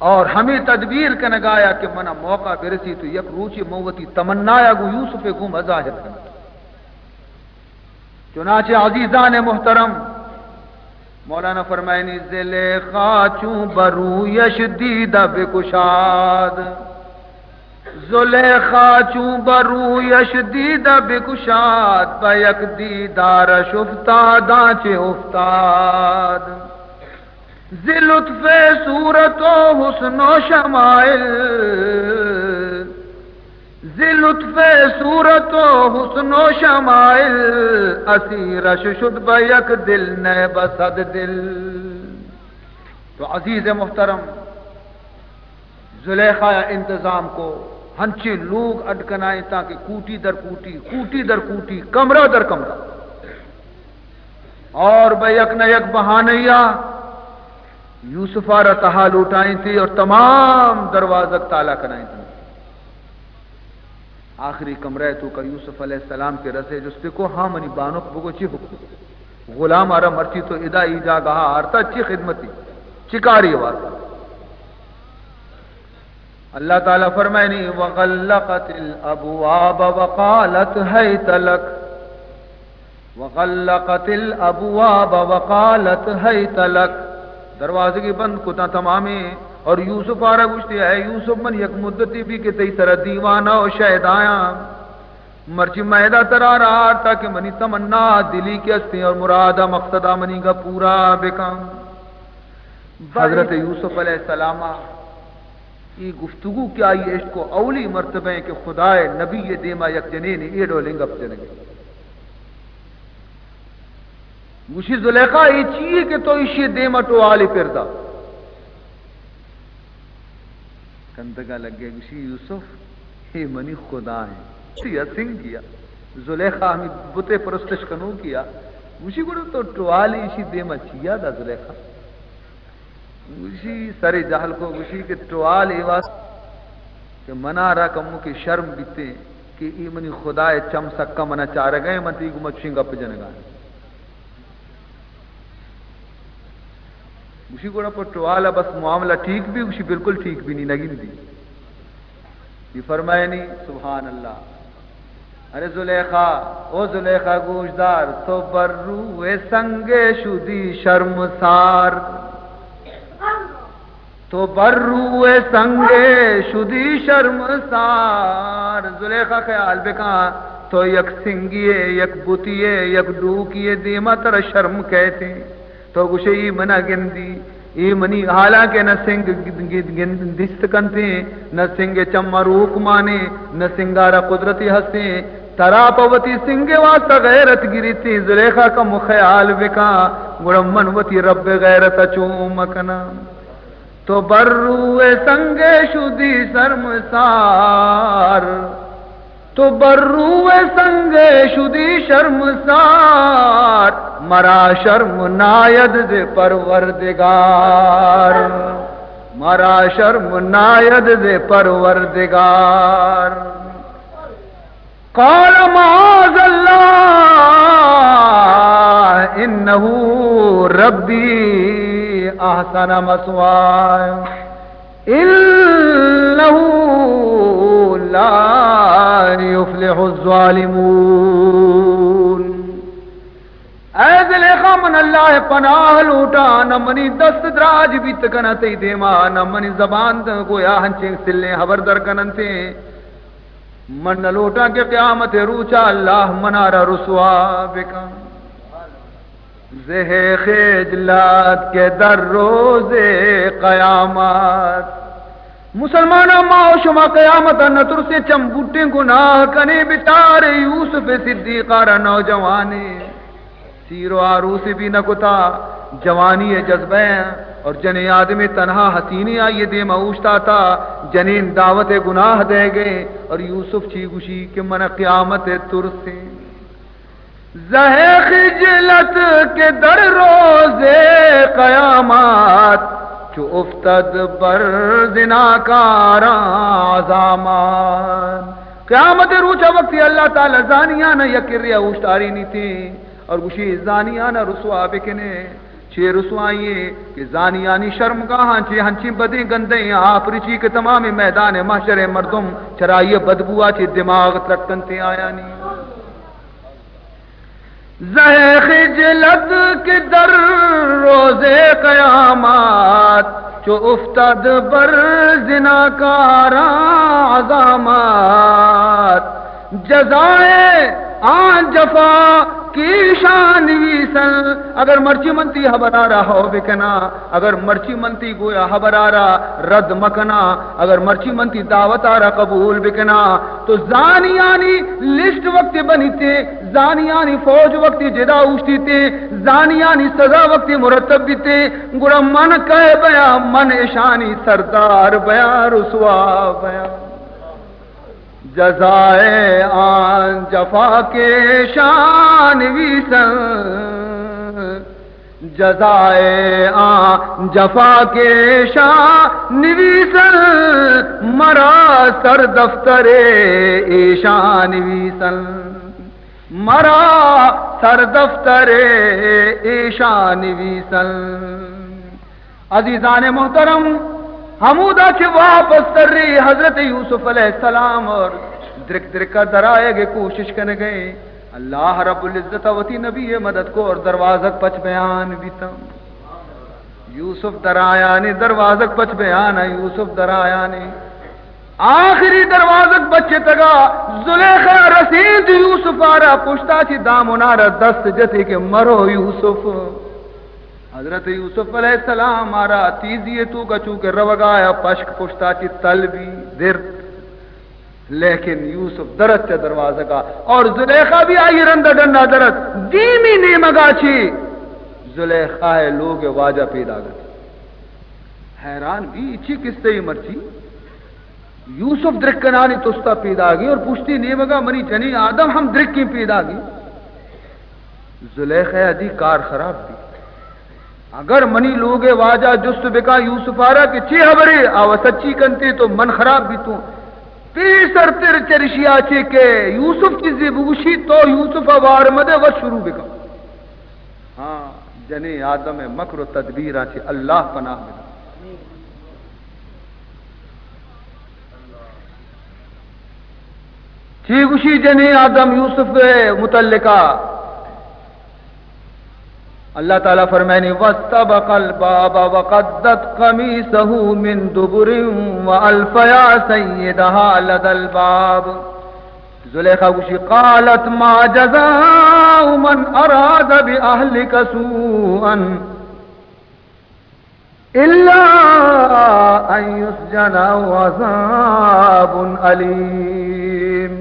اور ہمیں تدبیر کا نگایا کہ منا موقع برسی تو یک روچی موتی تمنایا گو یوسف کو مظاہر کرنا. چنانچہ عزیزان محترم مولانا فرمائنی زلیخا چون برو یش دیدہ بکشاد زلیخا چون برو یش دیدہ بکشاد بیک دیدار شفتاد آنچے افتاد ذی لطف صورت و حسن و شمائل ذی لطف صورت و حسن و شمائل اسیرش شد بیک دل نئے بسد دل. تو عزیز محترم زلیخا انتظام کو ہنچے لوگ اٹکنائیں تاکہ کوٹی در کوٹی کوٹی در کوٹی کمرہ در کمرہ اور بیک نہ یک بہانیہ یوسف آرہ تحال اٹھائیں تھی اور تمام دروازک تالا کرائیں تھی. آخری کمرہ تو کا یوسف علیہ السلام کے رسے جستے کو ہاں منی بانک بگو چی حکم غلام آرہ مرتی تو ادا ایجا گہا آرتا چی خدمتی چکاری واسطہ. اللہ تعالیٰ فرمائنی وغلقت الابواب وقالت حیت لک وغلقت الابواب وقالت حیت لک. دروازے کی بند کتا تمامی اور یوسف آرہ گوشتی ہے یوسف من یک مدتی بھی کہ تی سر دیوانہ و شہد آیا مرچی میدہ ترا رہا تاکہ منی تمنا دلی کے استے اور مرادہ مقصدہ منی کا پورا بکم. حضرت یوسف علیہ السلام یہ گفتگو کیا یہ عشق کو اولی مرتبہ ہے کہ خدائے نبی دیما یک جنین ایڈو لنگپ جنگے گوشی زلیخا یہ چیئے کہ تو اسی دیما تو آلی پردہ کندگا لگ گیا. گوشی یوسف یہ منی خدا ہے سیا سنگ کیا زلیخا ہمیں بتے پرستش کنو کیا. گوشی گوڑا تو ٹوالی اسی دیما چیا دا زلیخا گوشی سر جہل کو گوشی کہ ٹوال ایواز کہ منا را کمو کی شرم بیتے کہ ای منی خدا چم سکا منا چار گئے من تی گمت شنگا پہ جنگا گوشی گوڑا پر ٹوالا بس معاملہ ٹھیک بھی گوشی بالکل ٹھیک بھی نہیں نگی نہیں دی. یہ فرمائے نہیں سبحان اللہ. ارے زلیخا او زلیخا گوشدار تو بر روئے سنگے شدی شرمسار تو بر روئے سنگے شدی شرمسار. زلیخا خیال بکا تو یک سنگیے یک بوتیے یک ڈوکیے دیما تر شرم کہتے تو گوشے ای منا گندی ای منی حالانکہ نہ سنگ دست کنتے نہ سنگ چمروک مانے نہ سنگارا قدرتی ہستے ترا پوتی سنگ واسطہ غیرت گری تھی. زلیخا کا مخیال بکا گڑم منوتی رب غیرت چومکنا تو برروے سنگ شدی شرمسار تو برروے سنگ شدی شرمسار مرا شرم ناید دے پروردگار مرا شرم ناید دے پروردگار قال معاذ اللہ انہ ربی احسن مثواي انه لا يفلح الظالمون. اے زلیخا من اللہ پناہ لوٹا نہ منی دست دراج بھی تکنا تی دیما نہ منی زبان گویا ہنچیں سلے حبر در کنن تے من نہ لوٹا کہ قیامت روچا اللہ منارا رسوا بکا زہ خجلات کے در روز قیامت. مسلمانہ ماں شما قیامت نتر سے چمبوٹے گناہ کنے بچارے یوسف صدیقہ را نوجوانے سیرو آروس بھی نہ کتا جوانی جذبہ اور جنے آدمی تنہا حسینی آئیے دے موشتا تھا جنین دعوت گناہ دے گئے اور یوسف چی گوشی کہ من قیامت ترسے زہ خجلت کے در روز قیامت چو افتد بر زناکاراں عظامان. قیامت روچا وقتی اللہ تعالی زانیانا یکر ریا اوشتاری نہیں تھی اور گوشی زانیانا رسوا بکنے چھے رسوائیے کہ زانیانی شرم گاہاں چھے ہنچی بدیں گندیں آپ رچی کے تمام میدان محشر مردم چرائیے بدبوا چھے دماغ ترکن تے آیا نہیں. زہ خجلت کے در روز قیامت چو افتد بر زناکاراں عظامات جزائے آن جفا کی شان ویسن. اگر مرچی منتی حبرارا ہو بکنا اگر مرچی منتی گویا حبرارا رد مکنا اگر مرچی منتی دعوت آرا قبول بکنا تو زانیانی لسٹ وقت بنی تے زانیانی فوج وقت جدا اوشتی تے زانیانی سزا وقت مرتب بھی تے گڑا من کہے بیا من اشانی سردار بیا رسوا بیا جزائے آن جفا کے شان ویسن جزائے آن جفا کے شان ویسن مرا سر دفتر ایشان ویسن مرا سر دفتر ایشان ویسن. عزیزان محترم حمودہ کے واپس کر رہی حضرت یوسف علیہ السلام اور درک درکا درائے گے کوشش کرنے گئے اللہ رب العزت وتی نبی مدد کو اور دروازک پچ بیان بیتا یوسف درایا نے دروازک پچ بیان یوسف درایا نے آخری دروازک بچے تگا زلیخا رسید یوسف آرا پشتا چی دامنارا دست جتے کہ مرو یوسف. حضرت یوسف علیہ السلام آرا تیزیے تو کا چونکہ روگایا پشک پشتا چی تل بھی در لیکن یوسف درد چا دروازہ کا اور زلیخا بھی آئی رندہ ڈنڈا درد دیمی نیمگا چی زلیخا ہے لوگ واجہ پیدا گئے حیران بھی اچھی کس سے مرچی یوسف درکنانی تستا پیدا گئی اور پوچھتی نیمگا منی جنی آدم ہم درکی پیدا گئی. زلیخا دی کار خراب دی اگر منی لوگ واجہ جست بکا یوسف آرا کہ چی حبری آو سچی کنتے تو من خراب بھی تو پیسر تر چرشی آچے کہ یوسف چیزی بوشی تو یوسف وار مدے و شروع بکا. ہاں جنے آدم مکر و تدبیر آچے اللہ پناہ بکا. چی گوشی جنے آدم یوسف متعلقہ اللہ تعالیٰ فرمائنی وَاسْتَبَقَ الْبَابَ وَقَدَّتْ قَمِيصَهُ مِنْ دُبُرٍ وَأَلْفَ يَا سَيِّدَهَا لَدَى الْبَابِ. زلیخا گوشی قالت ما جزاء من اراد بأهلك سوءا إلا أن يسجن أو عذاب أليم.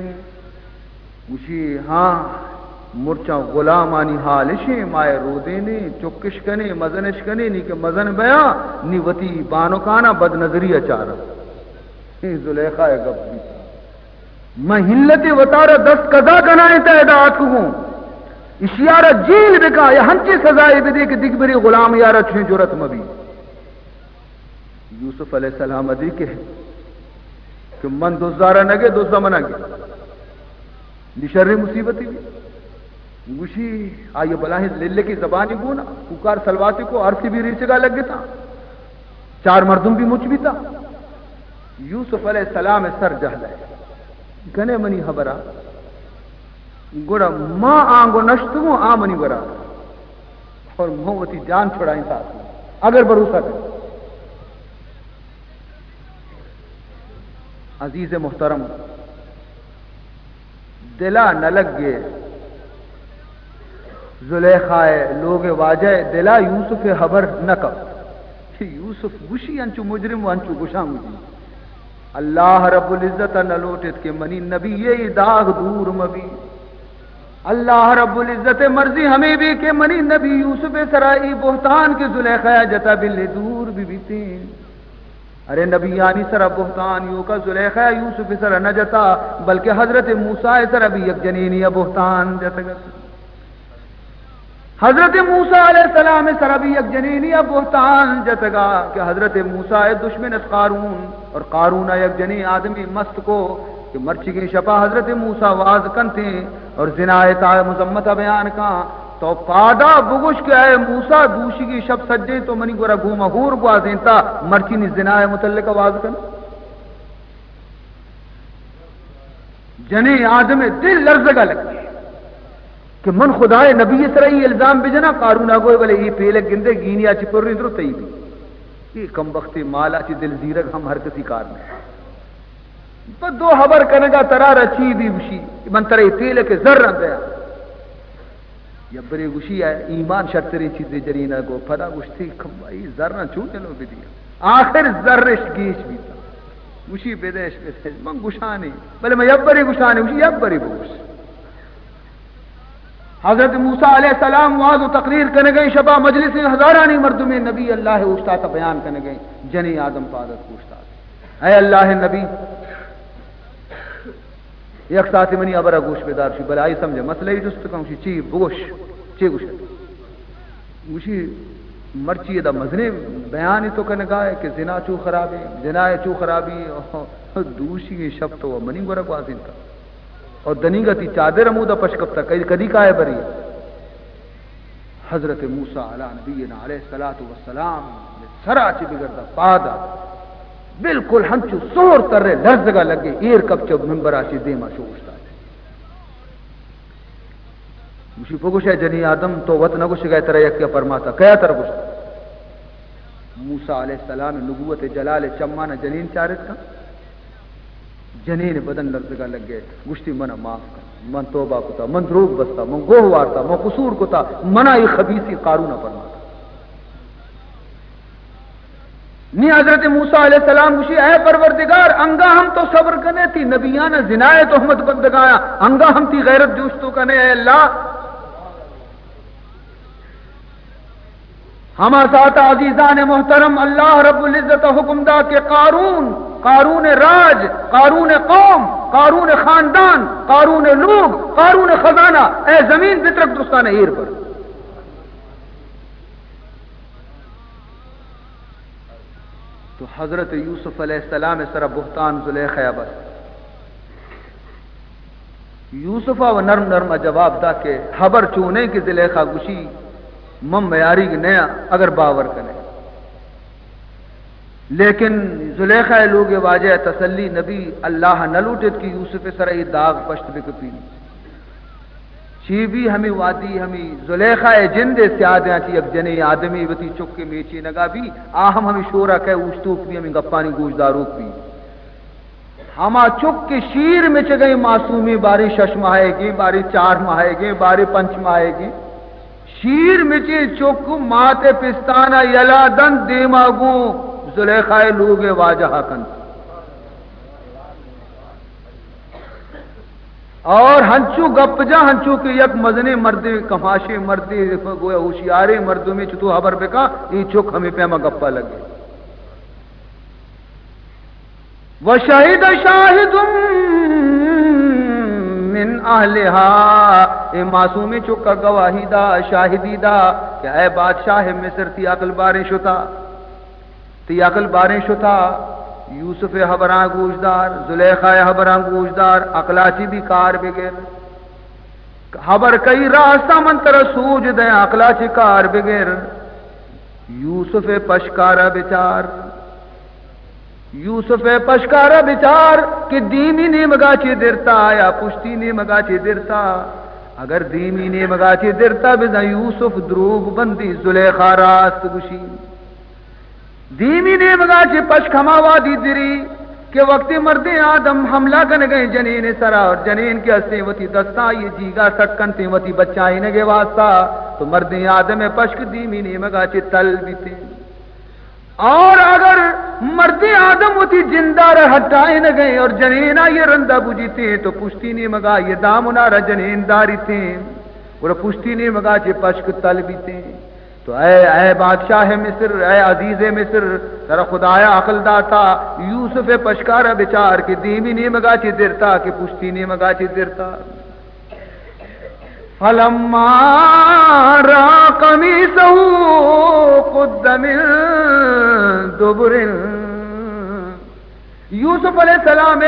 گوشی ہاں مرچا غلامانی حالشیں مائے رودینے چکش کنے مزنش کنے نی کہ مزن بیا نی وتی بانو کانا بد نظری اچارا زلیخا گپ بھی میں ہلت وطارہ دست قضا کنائیں تعداد ہوں اشیارہ جیل بکا یا ہنچے سزائے بدے کہ دگ بری غلام یارہ چھیں جرت مبی یوسف علیہ السلام ادی کہ من دوزارہ نگے دوزہ منگے نشر مصیبتی بھی گوشی آئیے بلاہیں للے کی زبانی گونا پکار سلواتی کو عرصی بھی ریچگا لگ گیا تھا چار مردم بھی مچ بھی تھا یوسف علیہ السلام سر جہل ہے گنے منی خبرہ گوڑا ماں آنگو نشتگو آمنی برا اور محوتی جان چھڑائیں ساتھ اگر بروسہ کریں عزیز محترم دلا نہ لگ گئے زلیخائے لوگ واجہ دلا یوسف خبر نہ کب یوسف گشی انچو مجرم و انچو گشاں مجھے اللہ رب العزت نہ لوٹت کے منی نبی یہ داغ دور مبی اللہ رب العزت مرضی ہمیں بھی کہ منی نبی یوسف سرائی بہتان کے زلیخا جتا بل دور بھی بیتین ارے نبی یعنی سرا بہتان یو کا زلیخا یوسف سرا نہ جتا بلکہ حضرت موسیٰ سرا بھی یک جنینی بہتان جتا حضرت موسیٰ علیہ السلام سرا بھی یک جنینی بہتان جتگا کہ حضرت موسیٰ دشمن قارون اور قارون یک جنی آدمی مست کو کہ مرچی کی شپا حضرت موسیٰ واز کنتے اور زنایت مذمتہ بیان کا تو پادا بگش کے آئے موسیٰ دوشی کی شب سجے تو منی گورا گوما ہور بوازیں تا مرچی نی زنای متعلق واز کن جنی آدم دل لرزگا لگتی کہ من خدای نبی اسرائی الزام بجنا قارون آگوئے بلے یہ پیلک گندے گینی آچی پر رہی درو تئی بھی یہ کم بختی مالا چی دل زیرک ہم ہر کسی کار میں تو دو خبر کنگا ترار اچھی بھی بشی من ترہی پیلک ذر رہ دیا یا بری گوشی ہے ایمان شرطری چیزیں جرینہ کو پدا گوشتی کھمائی ذر نہ چونے لو بھی دیا آخر ذرش گیش بھی تھا گوشی بیدیش بیدیش من گوشانی بلے میں یب بری گوشانی گوشی یب بری گوش حضرت موسیٰ علیہ السلام وعظ و تقریر کرنے گئی شبہ مجلس ہزارانی مردم نبی اللہ اوشتا تا بیان کرنے گئی جنی آدم پادت پوچھتا اے اللہ نبی یک ساتھ منی ابرا گوش بیدار شی بلائی سمجھے مسئلہ ہی جست کہوں شی چی بگوش چی گوش گوشی مرچی دا مزنے بیانی تو کرنے گائے کہ زنا چو خرابی زنا چو خرابی دوشی کی شب تو منی گورا کو آزین تھا اور دنی گتی چادر امودہ پشکب تھا کدی کائے بری حضرت موسیٰ علیہ نبینا علیہ السلام سرا چی بگردہ پادا بالکل ہنچو سور تر رہے لرزگا لگے ایر کب چب ممبر آشی دیما شوشتا ہے مشی پگوش ہے جنی آدم تو وط نگوش گئے ترہ یکیا پرماتا کیا تر گوشتا موسیٰ علیہ السلام نبوت جلال چمانا جنین چارت کا جنین بدن لرزگا لگ گئے گشتی منا معاف کر من توبہ کتا من دروگ بستا من گوہ وارتا من قصور کتا منا یہ خبیثی قارونہ پرماتا نی حضرت موسیٰ علیہ السلام گوشی اے پروردگار انگا ہم تو صبر کنے تھی نبیانہ زنائے تحمت بندگایا انگا ہم تھی غیرت جوشتو کنے اے اللہ ہما ساتھ عزیزان محترم اللہ رب العزت حکم دا کہ قارون راج قارون قوم قارون خاندان قارون لوگ قارون خزانہ اے زمین بترک درستان ایر پر تو حضرت یوسف علیہ السلام سر بہتان زلیخہ بس یوسف و نرم نرم جواب دا کہ خبر چونے کی زلیخہ گوشی مم میاری کی نیا اگر باور کنے لیکن زلیخہ لوگ واجہ تسلی نبی اللہ نہ لوٹت کی یوسف سر ای داغ پشت بکپی چی بھی ہمیں وادی ہمیں زلیخہ جند سیادیاں چی یک جنے آدمی وتی چکے میچی نگا بھی آہم ہمیں شورا کہ اوشتوک بھی ہمیں گپانی گوش داروک بھی ہما چک کے شیر میں چگئی معصومی باری 6 ماہے گی باری 4 ماہے گی باری 5 ماہے گی شیر میں چی چک ماتے پستانہ یلا دن دیماغوں زلیخہ لوگ واجہ کن اور ہنچو گپ جا ہنچو کہ یک مزنے مردے کماشے مردے گویا ہوشیارے مردوں میں چتو خبر پہ کہا یہ چک ہمیں پیما گپا لگے وشہد شاہد من اہلہا اے معصومی چکا گواہی دا شاہدی دا کہ اے بادشاہ مصر تی عقل باریں شتا تی عقل باریں شتا یوسف حبران گوشدار زلیخہ حبران گوشدار عقلاچی بھی کار بگیر حبر کئی راستہ منتر سوج دیں عقلاچی کار بگیر یوسف پشکارا بچار یوسف پشکارا بچار کہ دیمی نے مگاچی درتا یا پشتی نے مگاچی درتا اگر دیمی نے مگاچی درتا بزا یوسف دروگ بندی زلیخہ راست گشی دیمی نے مگاچی پشکما وادی دری کہ وقت مرد آدم حملہ کن گئے جنین سرا اور جنین کے ہستے وتی دستا یہ جیگا سٹکن تے وتی بچائی نگے واسطہ تو مرد آدم پشک دیمی نے مگاچی تل بیتے اور اگر مرد آدم ہوتی جندہ رہ ہٹائے نہ گئے اور جنینا یہ رندہ بجیتے تو پشتی نے مگا یہ دامنا رہ جنین داری تھے اور پشتی نے مگا چے پشک تل بیتے تو اے بادشاہ مصر اے عزیز مصر ترا خدایا عقل داتا یوسف پشکارا بچار کے دیمی نے مگا چے درتا کہ پشتی نے مگا چے درتا فلما را قمیصہ قد من دبر یوسف علیہ السلام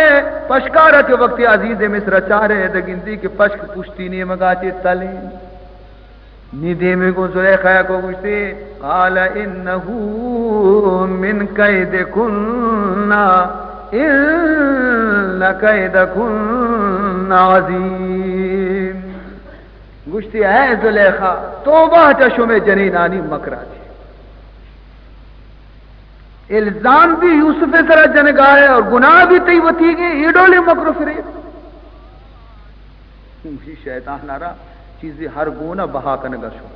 پشکارا کے وقت عزیز مصر چارے دگندی کے پشک پشتی نے مگا چے تلے ندے میں کو زلیخہ کو گوشتے قال انہو من قیدکن ان قیدکن عظیم گوشتے اے زلیخہ توبہ چشو میں جنینانی مکرہ تھی الزام بھی یوسف سرہ جنگائے اور گناہ بھی تی وتی گئے ایڈولے مکر فریب شیطان نارا چیزیں ہر گونا بہا کنگا شو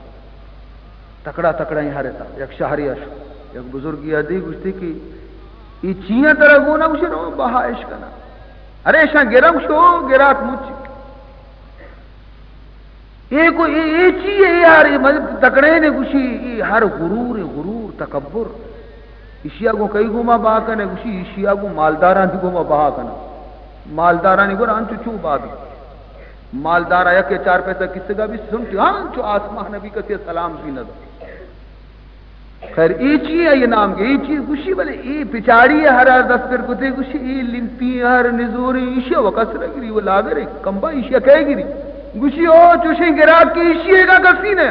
تکڑا تکڑا ہی ہرتا یک شہری شو یک بزرگی ادی گشتی کی یہ چیاں طرح گونا گوشی رو بہا عشقنا ارے شاہ گرم شو گراک مچ یہ کو یہ چیز ہے یار تکڑے نے گوشی یہ ہر غرور تکبر اشیاء کو کئی گوما بہا کنے گوشی اشیاء کو مالداران دی گوما بہا کنا مالدارانی کو رانچو چو بابی مالدار آیا کہ 4 پیسہ کسی کا بھی سنتی ہاں جو آسمان نبی کسی سلام بھی نہ دو خیر ای چیز ہے یہ نام کے ای چیز گوشی بلے ای پچاڑی ہے ہر 10 پر کتے گوشی ای لنپی ہر نزوری ایشیا وقت رہ گری وہ لاغر ہے کمبا ایشیا کہے گری گوشی او چوشیں گراک کی ایشیا کا کسی نے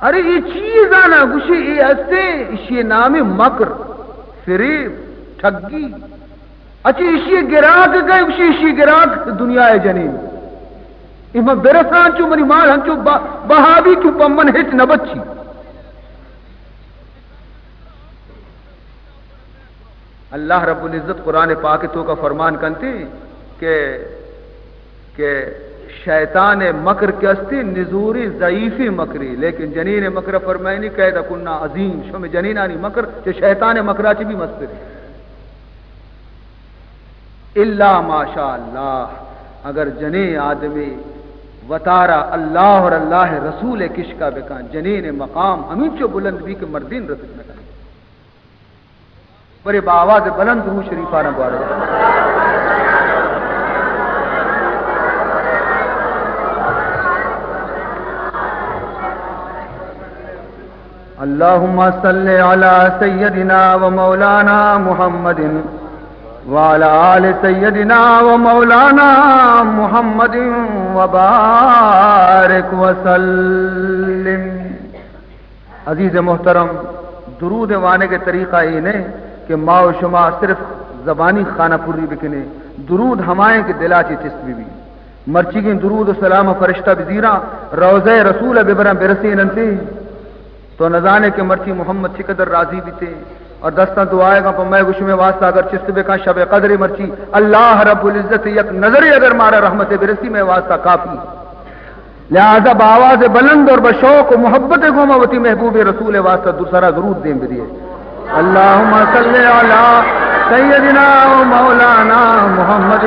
ارے یہ چیز آنا گوشی ای ہستے ایشیا نام مکر فریب ٹھگی اچھی اسی گراک گئے اسی گراک دنیا ہے جنین اما برسان چو منی مال ہنچو بہابی کیوں پمن ہچ نبچی اللہ رب العزت قرآن پاک تو کا فرمان کنتے کہ شیطان مکر کے استے نزوری ضعیفی مکری لیکن جنین مکر فرمائنی قید کننا عظیم شو میں جنینانی مکر جو شیطان مکرہ چی بھی مستری اللہ ماشاء اللہ اگر جنے آدمی وطارا اللہ اور اللہ رسول کشکا بکان جنین مقام ہمیں چو بلند بھی کہ مردین رسول میں کریں بڑے بآواز بلند روح شریفانہ بارے اللہم صلی علی سیدنا و مولانا محمد وعلى آل سيدنا ومولانا محمد وبارك وسلم عزیز محترم درود وانے کے طریقہ یہ نہیں کہ ما و شما صرف زبانی خانہ پوری بکنے درود ہمائیں کہ دلا چی چسبی بھی مرچی کی درود و سلام فرشتہ بزیرہ روضہ رسول ببرم برسی ننتے تو نزانے کے مرچی محمد چقدر راضی بھی تھے اور دستہ دعائے گا میں گوش میں واسطہ اگر چست کا شب قدر مرچی اللہ رب العزت یک نظری اگر مارا رحمت برسی میں واسطہ کافی لہذا بآواز بلند اور بشوق و محبت گوماوتی محبوب رسول واسطہ دوسرا ضرور دیں بدیے اللہم صلی علی سیدنا و مولانا محمد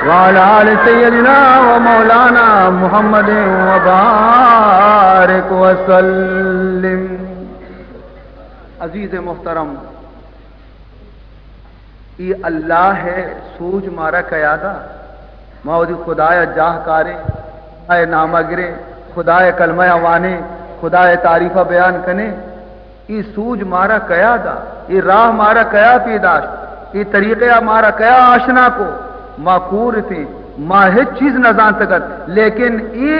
وعلى آل سیدنا و مولانا محمد وبارک وسلم۔ عزیز محترم، یہ اللہ ہے سوج مارا قیادہ مودی خدایا جاہ کارے خدای نامہ گرے خدای کلمہ وانے خدای تعریفہ بیان کنے، یہ سوج مارا قیادہ، یہ راہ مارا قیا پیداشت، یہ طریقہ مارا قیا آشنا کو ماکور تھے ماں ہیچ چیز نہ جان سکت، لیکن یہ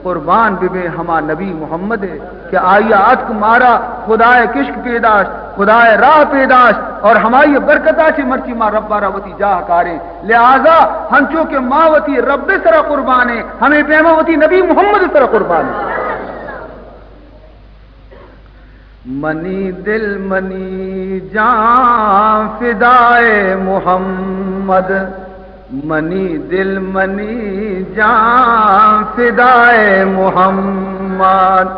قربان بے ہما نبی محمد ہے کہ آئیے عتق مارا خدای کشک پیداشت خدای راہ پیداشت اور ہماری برکتہ سے مرچی ماں رب بارہ وتی جاہ کارے، لہذا ہنچو کے ماں وتی رب سر قربان ہے، ہمیں پیما وتی نبی محمد سر قربان ہے۔ منی دل منی جان فدائے محمد، منی دل منی جان فدائے محمد،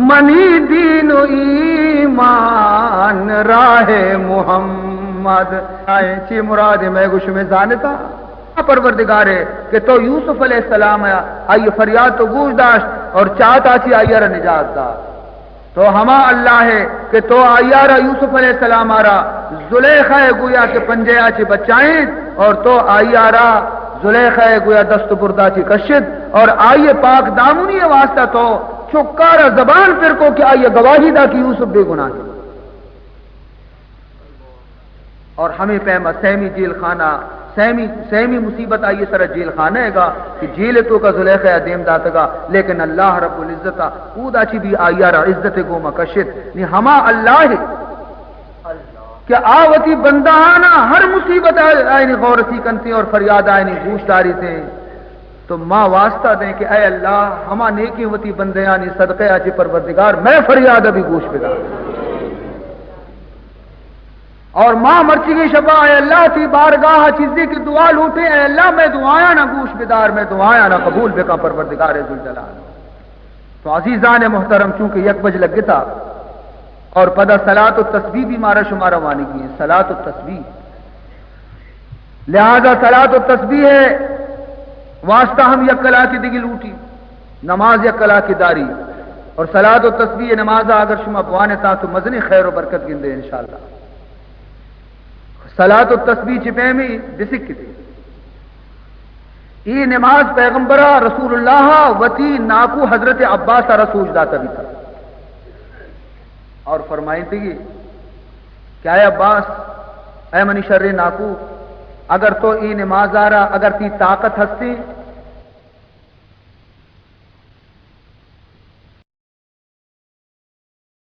منی دین و ایمان راہ محمد۔ چی مراد میں گوش میں جانتا پروردگار ہے کہ تو یوسف علیہ السلام آئیے فریاد تو گوش داشت اور چاہتا چی آئیے را نجات دا، تو ہما اللہ ہے کہ تو آئیارا یوسف علیہ السلام آرا زلیخہ گویا کے پنجے آچے بچائیں اور تو آئیارا زلیخہ گویا دست بردہ چی کشد اور آئیے پاک دامنی واسطہ تو چکارا زبان پھر کو کہ آئیے گواہی دا کہ یوسف بے گناہ ہے، اور ہمیں پیما سیمی جیل خانہ سیمی مصیبت آئیے سر جیل خانہ ہے گا کہ جیل تو کا زلیخہ دیم داتا گا، لیکن اللہ رب العزت اودا چی بھی آئیارا عزت گو مکشد نہیں ہما اللہ ہے کہ آوتی بندہ آنا ہر مصیبت آئینی غور سی کنتی اور فریاد آئینی گوش داری تھے، تو ماں واسطہ دیں کہ اے اللہ ہما نیکی وتی بندے آنی صدقے آچے پروردگار میں فریاد ابھی گوش بدا، اور ماں مرچی کی شبہ اے اللہ تی بارگاہ چیزی کی دعا لوٹے، اے اللہ میں دعایا نہ گوش بدار میں دعایا نہ قبول بکا پروردگار ذوالجلال۔ تو عزیزان محترم چونکہ یک بج لگ گتا اور پدا صلاۃ التسبیح بھی مارا شمارا وانی کی ہے، صلاۃ التسبیح، لہذا صلاۃ التسبیح ہے واسطہ ہم یک کلا کی دگی لوٹی نماز یک کلا کی داری، اور صلاۃ التسبیح نماز اگر شما بوانے تا تو مزنی خیر و برکت گندے انشاءاللہ۔ صلاۃ التسبیح چپے میں دسک تھی یہ نماز پیغمبرہ رسول اللہ وتی ناکو حضرت عباس رسول داتا بھی تھا، اور فرمائی تھی کیا اے عباس اے منی شر ناکو اگر تو ای نماز آ رہا اگر تی طاقت ہستی